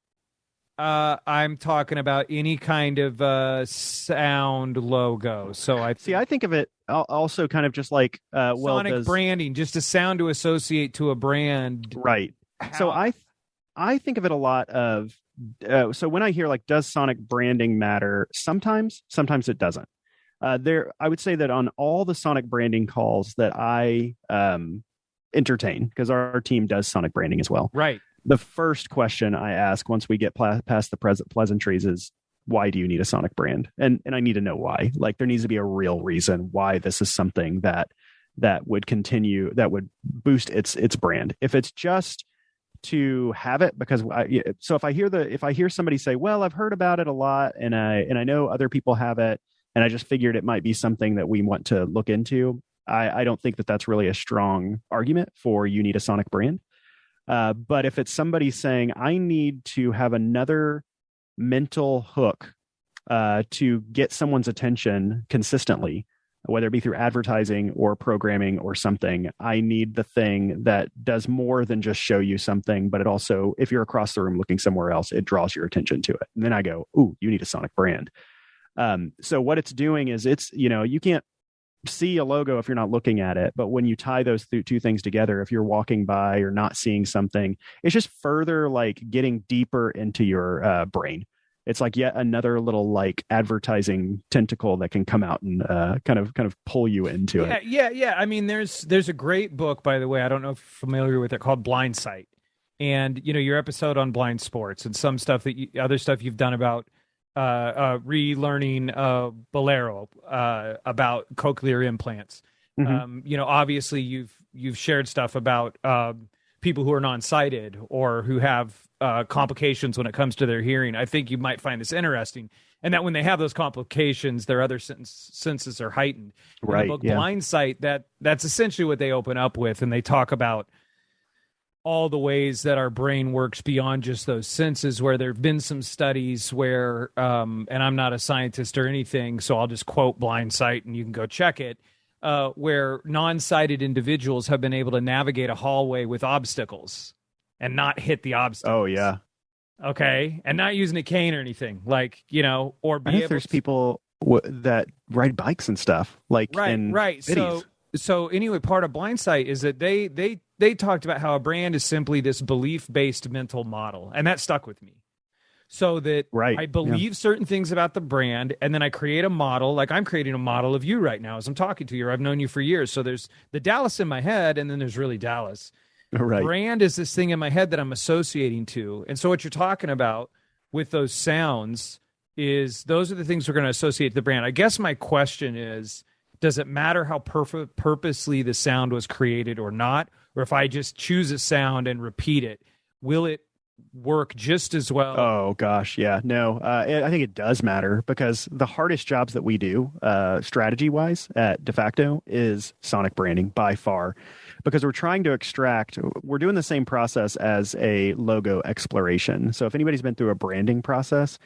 I'm talking about any kind of sound logo. So I think of it also kind of just like sonic branding, just a sound to associate to a brand. Right. So I think of it a lot of so when I hear like, does sonic branding matter? Sometimes it doesn't. I would say that on all the sonic branding calls that I entertain, because our team does sonic branding as well. Right. The first question I ask once we get past the pleasantries is, why do you need a sonic brand? And I need to know why. Like, there needs to be a real reason why this is something that would continue, that would boost its brand. If it's just to have it because if I hear somebody say, well, I've heard about it a lot and I know other people have it, and I just figured it might be something that we want to look into, I don't think that that's really a strong argument for you need a sonic brand. But if it's somebody saying, I need to have another mental hook to get someone's attention consistently, whether it be through advertising or programming or something, I need the thing that does more than just show you something, but it also, if you're across the room looking somewhere else, it draws your attention to it. And then I go, ooh, you need a sonic brand. So what it's doing is you can't see a logo if you're not looking at it, but when you tie those two things together, if you're walking by or not seeing something, it's just further like getting deeper into your brain. It's like yet another little like advertising tentacle that can come out and kind of pull you into it. Yeah. I mean, there's a great book, by the way. I don't know if you're familiar with it, called Blind Sight, and your episode on blind sports and some stuff other stuff you've done about relearning Bolero about cochlear implants. Mm-hmm. Obviously you've shared stuff about people who are non-sighted or who have complications when it comes to their hearing. I think you might find this interesting, and that when they have those complications, their other senses are heightened. Right. In the book Blind Sight, that's essentially what they open up with, and they talk about all the ways that our brain works beyond just those senses, where there have been some studies where, and I'm not a scientist or anything, so I'll just quote Blind Sight and you can go check it, where non-sighted individuals have been able to navigate a hallway with obstacles and not hit the obstacles. Oh, yeah. Okay. And not using a cane or anything, like, or be able there's people that ride bikes and stuff, like in right. cities. so anyway, part of Blindsight is that they talked about how a brand is simply this belief-based mental model, and that stuck with me. So that I believe certain things about the brand, and then I create a model. Like I'm creating a model of you right now as I'm talking to you, or I've known you for years. So there's the Dallas in my head, and then there's really Dallas. Right. Brand is this thing in my head that I'm associating to. And so what you're talking about with those sounds is those are the things we're going to associate to the brand. I guess my question is, does it matter how purposely the sound was created or not? Or if I just choose a sound and repeat it, will it work just as well? Oh gosh, yeah. No, I think it does matter, because the hardest jobs that we do, strategy wise at Defacto, is sonic branding by far, because we're doing the same process as a logo exploration. So if anybody's been through a branding process,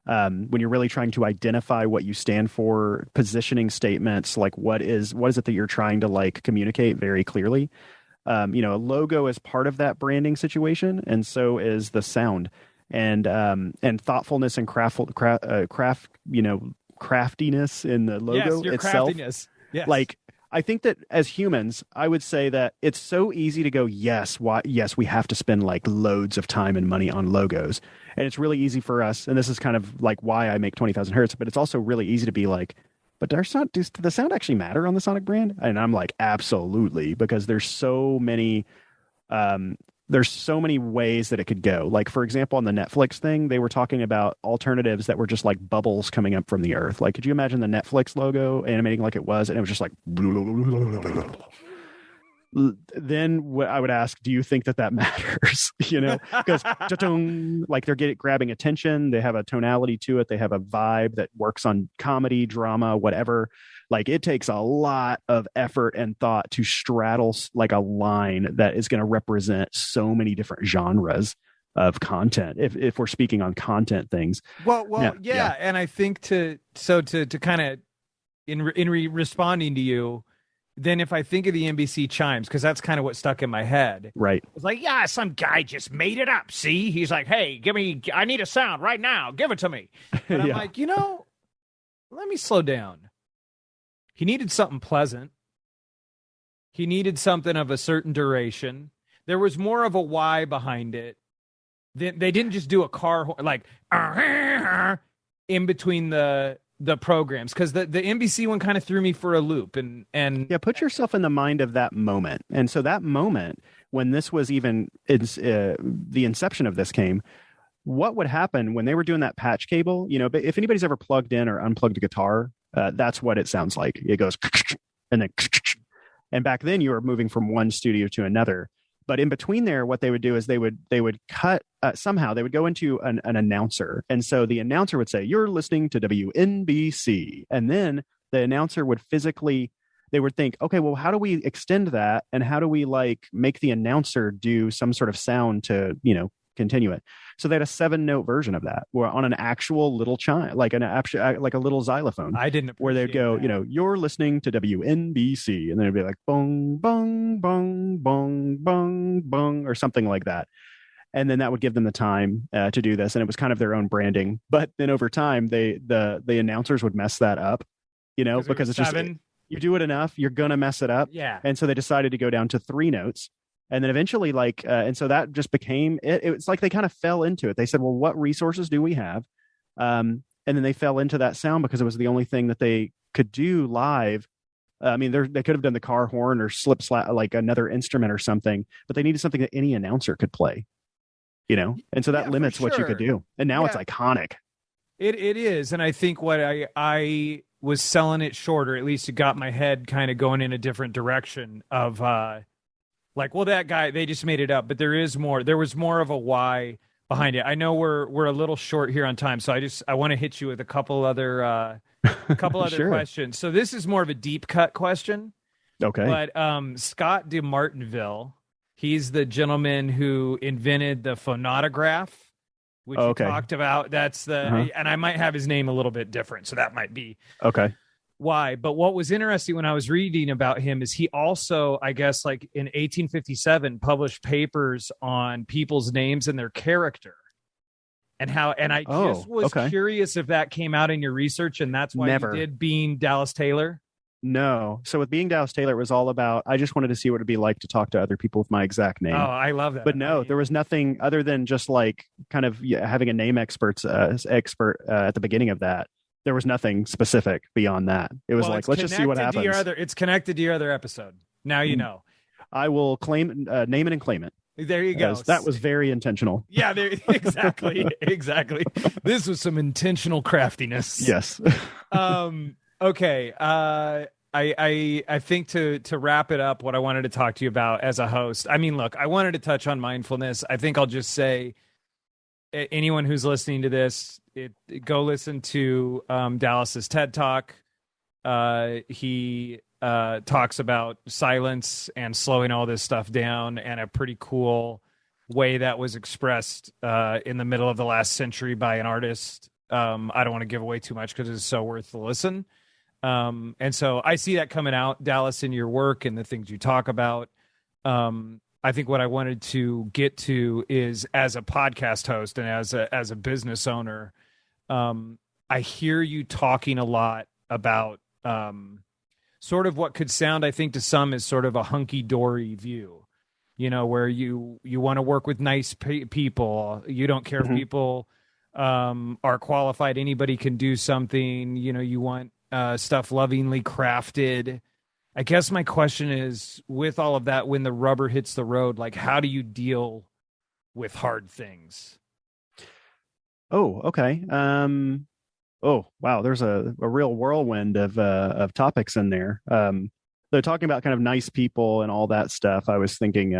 when you're really trying to identify what you stand for, positioning statements, like what is it that you're trying to like communicate very clearly. A logo is part of that branding situation, and so is the sound, and thoughtfulness and craftiness in the logo itself. Craftiness. Yes. Like, I think that as humans, I would say that it's so easy to go, yes, we have to spend like loads of time and money on logos, and it's really easy for us. And this is kind of like why I make 20,000 Hertz, but it's also really easy to be like, but does the sound actually matter on the Sonic brand? And I'm like, absolutely, because there's so many ways that it could go. Like, for example, on the Netflix thing, they were talking about alternatives that were just like bubbles coming up from the earth. Like, could you imagine the Netflix logo animating like it was, and it was just like, then I would ask, do you think that matters? Because like they're grabbing attention. They have a tonality to it. They have a vibe that works on comedy, drama, whatever. Like, it takes a lot of effort and thought to straddle like a line that is going to represent so many different genres of content. If we're speaking on content things. Yeah. And I think to kind of in responding to you, then if I think of the NBC chimes, because that's kind of what stuck in my head. Right. It's like, yeah, some guy just made it up. See, he's like, hey, I need a sound right now. Give it to me. And I'm like, let me slow down. He needed something pleasant. He needed something of a certain duration. There was more of a why behind it. They didn't just do a car horn, like in between the programs, because the NBC one kind of threw me for a loop. And put yourself in the mind of that moment. And so that moment, when this was even the inception of this came, what would happen when they were doing that patch cable? But if anybody's ever plugged in or unplugged a guitar, that's what it sounds like. It goes and then, and back then you were moving from one studio to another. But in between there, what they would do is they would cut somehow. They would go into an announcer, and so the announcer would say, "You're listening to WNBC," and then the announcer would they would think, "Okay, well, how do we extend that, and how do we like make the announcer do some sort of sound to continue it?" So they had a 7-note version of that, where on an actual little chime, like like a little xylophone. I didn't. Where they'd go, that. You're listening to WNBC, and then it'd be like bong bong bong bong bong bong or something like that, and then that would give them the time to do this, and it was kind of their own branding. But then over time, the announcers would mess that up, because it's just you do it enough, you're gonna mess it up. Yeah, and so they decided to go down to 3 notes. And then eventually, and so that just became it. It's like they kind of fell into it. They said, well, what resources do we have? And then they fell into that sound because it was the only thing that they could do live. I mean, they could have done the car horn or slap like another instrument or something, but they needed something that any announcer could play, And so that limits what you could do. And now it's iconic. It is. And I think what I was selling it short, or at least it got my head kind of going in a different direction of, like, well, that guy, they just made it up, but there was more of a why behind it. I know we're a little short here on time, so I want to hit you with a couple other Sure. questions. So this is more of a deep cut question. Okay. But Scott de Martinville, he's the gentleman who invented the phonautograph, which you talked about. That's and I might have his name a little bit different, so that might be okay. Why? But what was interesting when I was reading about him is he also, I guess, like in 1857, published papers on people's names and their character, and I just was curious if that came out in your research, and that's why you did being Dallas Taylor. No. So with being Dallas Taylor, it was all about, I just wanted to see what it'd be like to talk to other people with my exact name. Oh, I love that. But no, there was nothing other than just like kind of having a name expert at the beginning of that. There was nothing specific beyond that. It was like, let's just see what happens. It's connected to your other episode. Now you know. I will name it and claim it. There you go. That was very intentional. Yeah, exactly. Exactly. This was some intentional craftiness. Yes. Okay. I think to wrap it up, what I wanted to talk to you about as a host. I mean, look, I wanted to touch on mindfulness. I think I'll just say, anyone who's listening to this, go listen to Dallas's TED Talk. He talks about silence and slowing all this stuff down, and a pretty cool way that was expressed in the middle of the last century by an artist. I don't want to give away too much because it's so worth the listen. And so I see that coming out, Dallas, in your work and the things you talk about. I think what I wanted to get to is, as a podcast host and as a business owner, I hear you talking a lot about sort of what could sound, I think, to some as sort of a hunky-dory view, where you want to work with nice people. You don't care if people are qualified. Anybody can do something. You want stuff lovingly crafted. I guess my question is, with all of that, when the rubber hits the road, like, how do you deal with hard things? Oh, okay. Oh, wow. There's a real whirlwind of topics in there. They're talking about kind of nice people and all that stuff. I was thinking,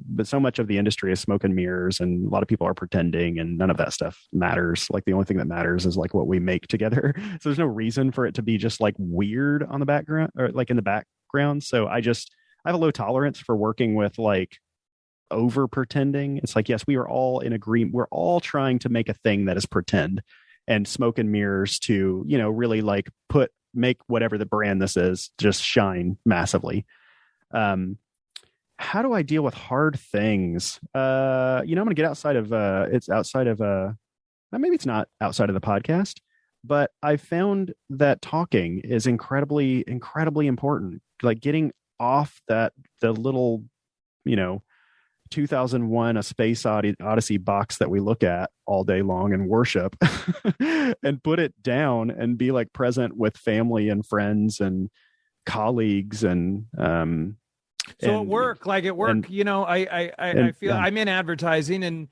but so much of the industry is smoke and mirrors, and a lot of people are pretending, and none of that stuff matters. Like, the only thing that matters is like what we make together. So there's no reason for it to be just like weird on the background, or like in the background. So I have a low tolerance for working with like over pretending. It's like, yes, we are all in agreement. We're all trying to make a thing that is pretend and smoke and mirrors to, really like make whatever the brand this is just shine massively. How do I deal with hard things? I'm going to get outside of, maybe it's not outside of the podcast, but I found that talking is incredibly, incredibly important. Like, getting off the little, 2001 A Space Odyssey box that we look at all day long and worship and put it down and be like present with family and friends and colleagues and at work, I feel I'm in advertising, and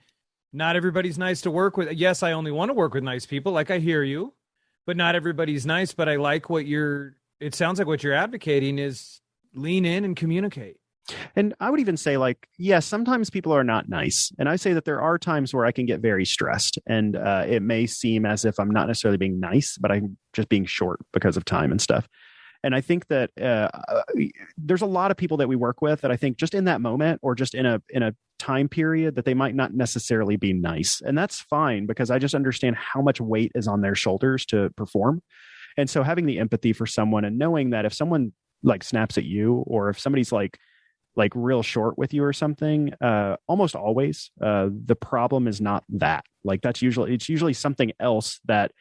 not everybody's nice to work with. Yes, I only want to work with nice people. Like, I hear you, but not everybody's nice. But I like it sounds like what you're advocating is lean in and communicate. And I would even say, like, yes, sometimes people are not nice. And I say that there are times where I can get very stressed, and it may seem as if I'm not necessarily being nice, but I'm just being short because of time and stuff. And I think that there's a lot of people that we work with that I think just in that moment, or just in a time period, that they might not necessarily be nice. And that's fine, because I just understand how much weight is on their shoulders to perform. And so having the empathy for someone, and knowing that if someone like snaps at you, or if somebody's like real short with you or something, almost always the problem is not that. Like, it's usually something else that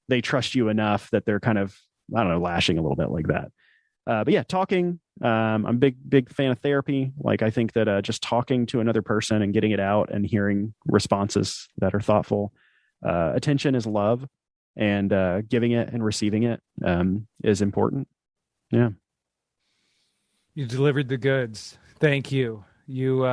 they trust you enough that they're kind of, I don't know, lashing a little bit like that. But yeah, talking, I'm a big fan of therapy. Like, I think that just talking to another person and getting it out and hearing responses that are thoughtful, attention is love, and giving it and receiving it is important. Yeah. You delivered the goods. Thank you. You,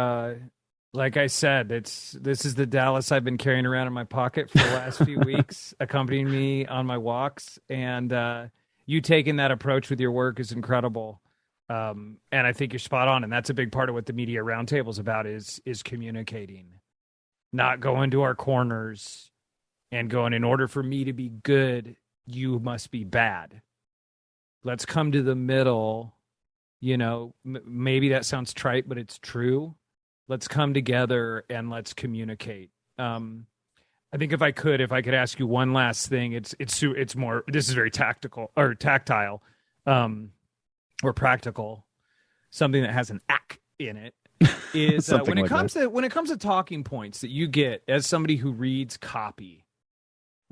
like I said, this is the Dallas I've been carrying around in my pocket for the last few weeks, accompanying me on my walks. And you taking that approach with your work is incredible. And I think you're spot on. And that's a big part of what the Media Roundtable is about, is communicating, not going to our corners and going, in order for me to be good, you must be bad. Let's come to the middle. Maybe that sounds trite, but it's true. Let's come together and let's communicate. I think if I could ask you one last thing, it's more, this is very tactile, or practical, something that has an ack in it, is when it comes to talking points that you get as somebody who reads copy,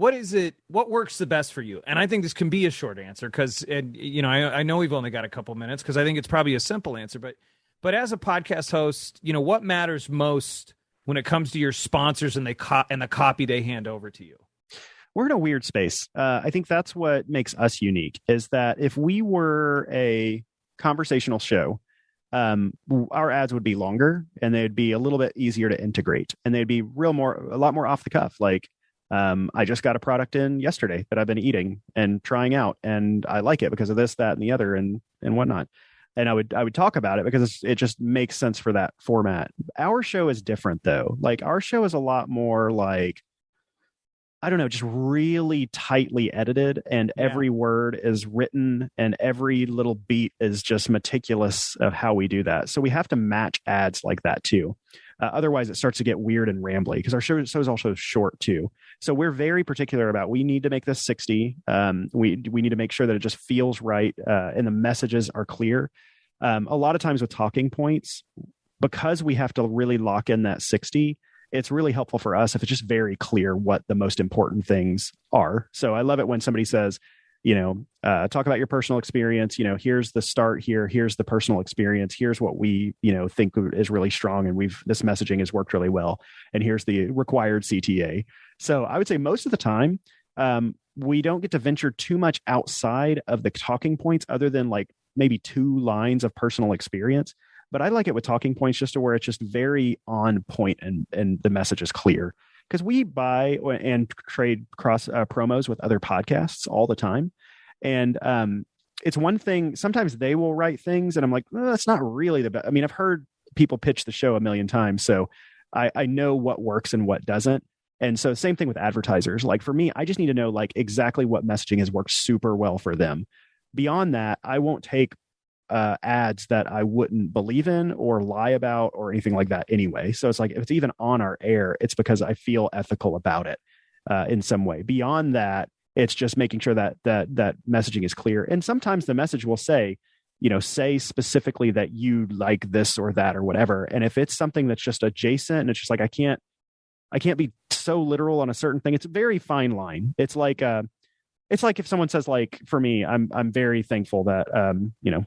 what is it? What works the best for you? And I think this can be a short answer because, I know we've only got a couple minutes because I think it's probably a simple answer. But as a podcast host, what matters most when it comes to your sponsors and the copy they hand over to you? We're in a weird space. I think that's what makes us unique. Is that if we were a conversational show, our ads would be longer and they'd be a little bit easier to integrate, and they'd be a lot more off the cuff. Like, I just got a product in yesterday that I've been eating and trying out, and I like it because of this, that, and the other, and whatnot. And I would talk about it because it just makes sense for that format. Our show is different though. Like, our show is a lot more like, I don't know, just really tightly edited, and every word is written and every little beat is just meticulous of how we do that. So we have to match ads like that too. Otherwise it starts to get weird and rambly because our show is also short too. So we're very particular about, we need to make this 60. We need to make sure that it just feels right. And the messages are clear. A lot of times with talking points, because we have to really lock in that 60, it's really helpful for us if it's just very clear what the most important things are. So I love it when somebody says, talk about your personal experience. Here's the start here. Here's the personal experience. Here's what we, think is really strong. And this messaging has worked really well. And here's the required CTA. So I would say most of the time, we don't get to venture too much outside of the talking points other than like maybe 2 lines of personal experience. But I like it with talking points just to where it's just very on point and the message is clear. Because we buy and trade cross promos with other podcasts all the time. And it's one thing, sometimes they will write things and I'm like, that's not really the best. I mean, I've heard people pitch the show a million times, so I know what works and what doesn't. And so same thing with advertisers. Like for me, I just need to know like exactly what messaging has worked super well for them. Beyond that, I won't take ads that I wouldn't believe in or lie about or anything like that anyway. So it's like, if it's even on our air, it's because I feel ethical about it in some way. Beyond that, it's just making sure that messaging is clear. And sometimes the message will say, say specifically that you like this or that or whatever. And if it's something that's just adjacent and it's just like, I can't be so literal on a certain thing. It's a very fine line. It's like if someone says, like, for me, I'm very thankful that,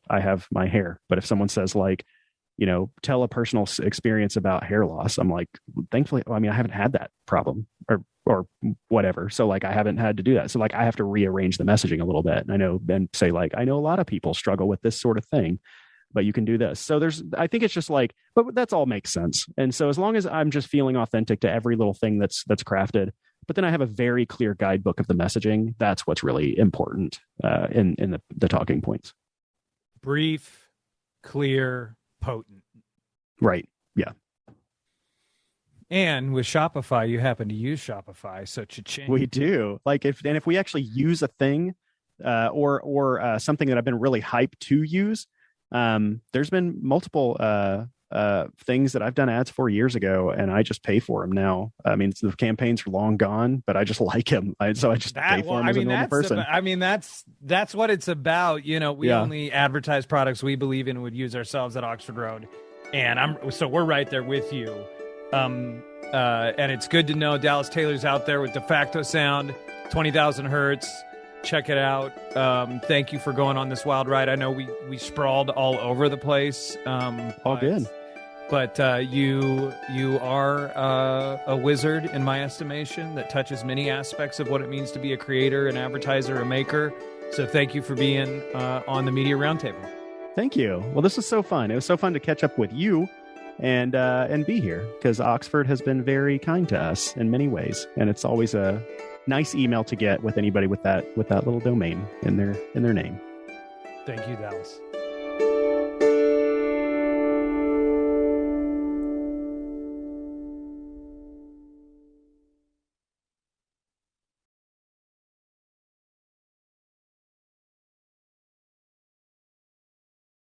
I have my hair. But if someone says like, tell a personal experience about hair loss, I'm like, thankfully, I haven't had that problem or whatever. So like, I haven't had to do that. So like, I have to rearrange the messaging a little bit. And say like, I know a lot of people struggle with this sort of thing, but you can do this. So I think it's just like, but that's all makes sense. And so as long as I'm just feeling authentic to every little thing that's crafted, but then I have a very clear guidebook of the messaging. That's what's really important in the talking points. Brief, clear, potent. Right. Yeah. And with Shopify, you happen to use Shopify, so cha-ching. We do. Like if we actually use a thing or something that I've been really hyped to use, there's been multiple things that I've done ads for years ago, and I just pay for them now. I mean, the campaigns are long gone, but I just like them. So I just pay for them as a normal person. That's what it's about. We only advertise products we believe in and would use ourselves at Oxford Road. And so we're right there with you. And it's good to know Dallas Taylor's out there with Defacto Sound, 20,000 Hertz. Check it out. Thank you for going on this wild ride. I know we sprawled all over the place. All good. But you are a wizard in my estimation that touches many aspects of what it means to be a creator, an advertiser, a maker. So thank you for being on the Media Roundtable. Thank you. Well, this was so fun. It was so fun to catch up with you and be here, because Oxford has been very kind to us in many ways, and it's always a nice email to get with anybody with that little domain in their name. Thank you, Dallas.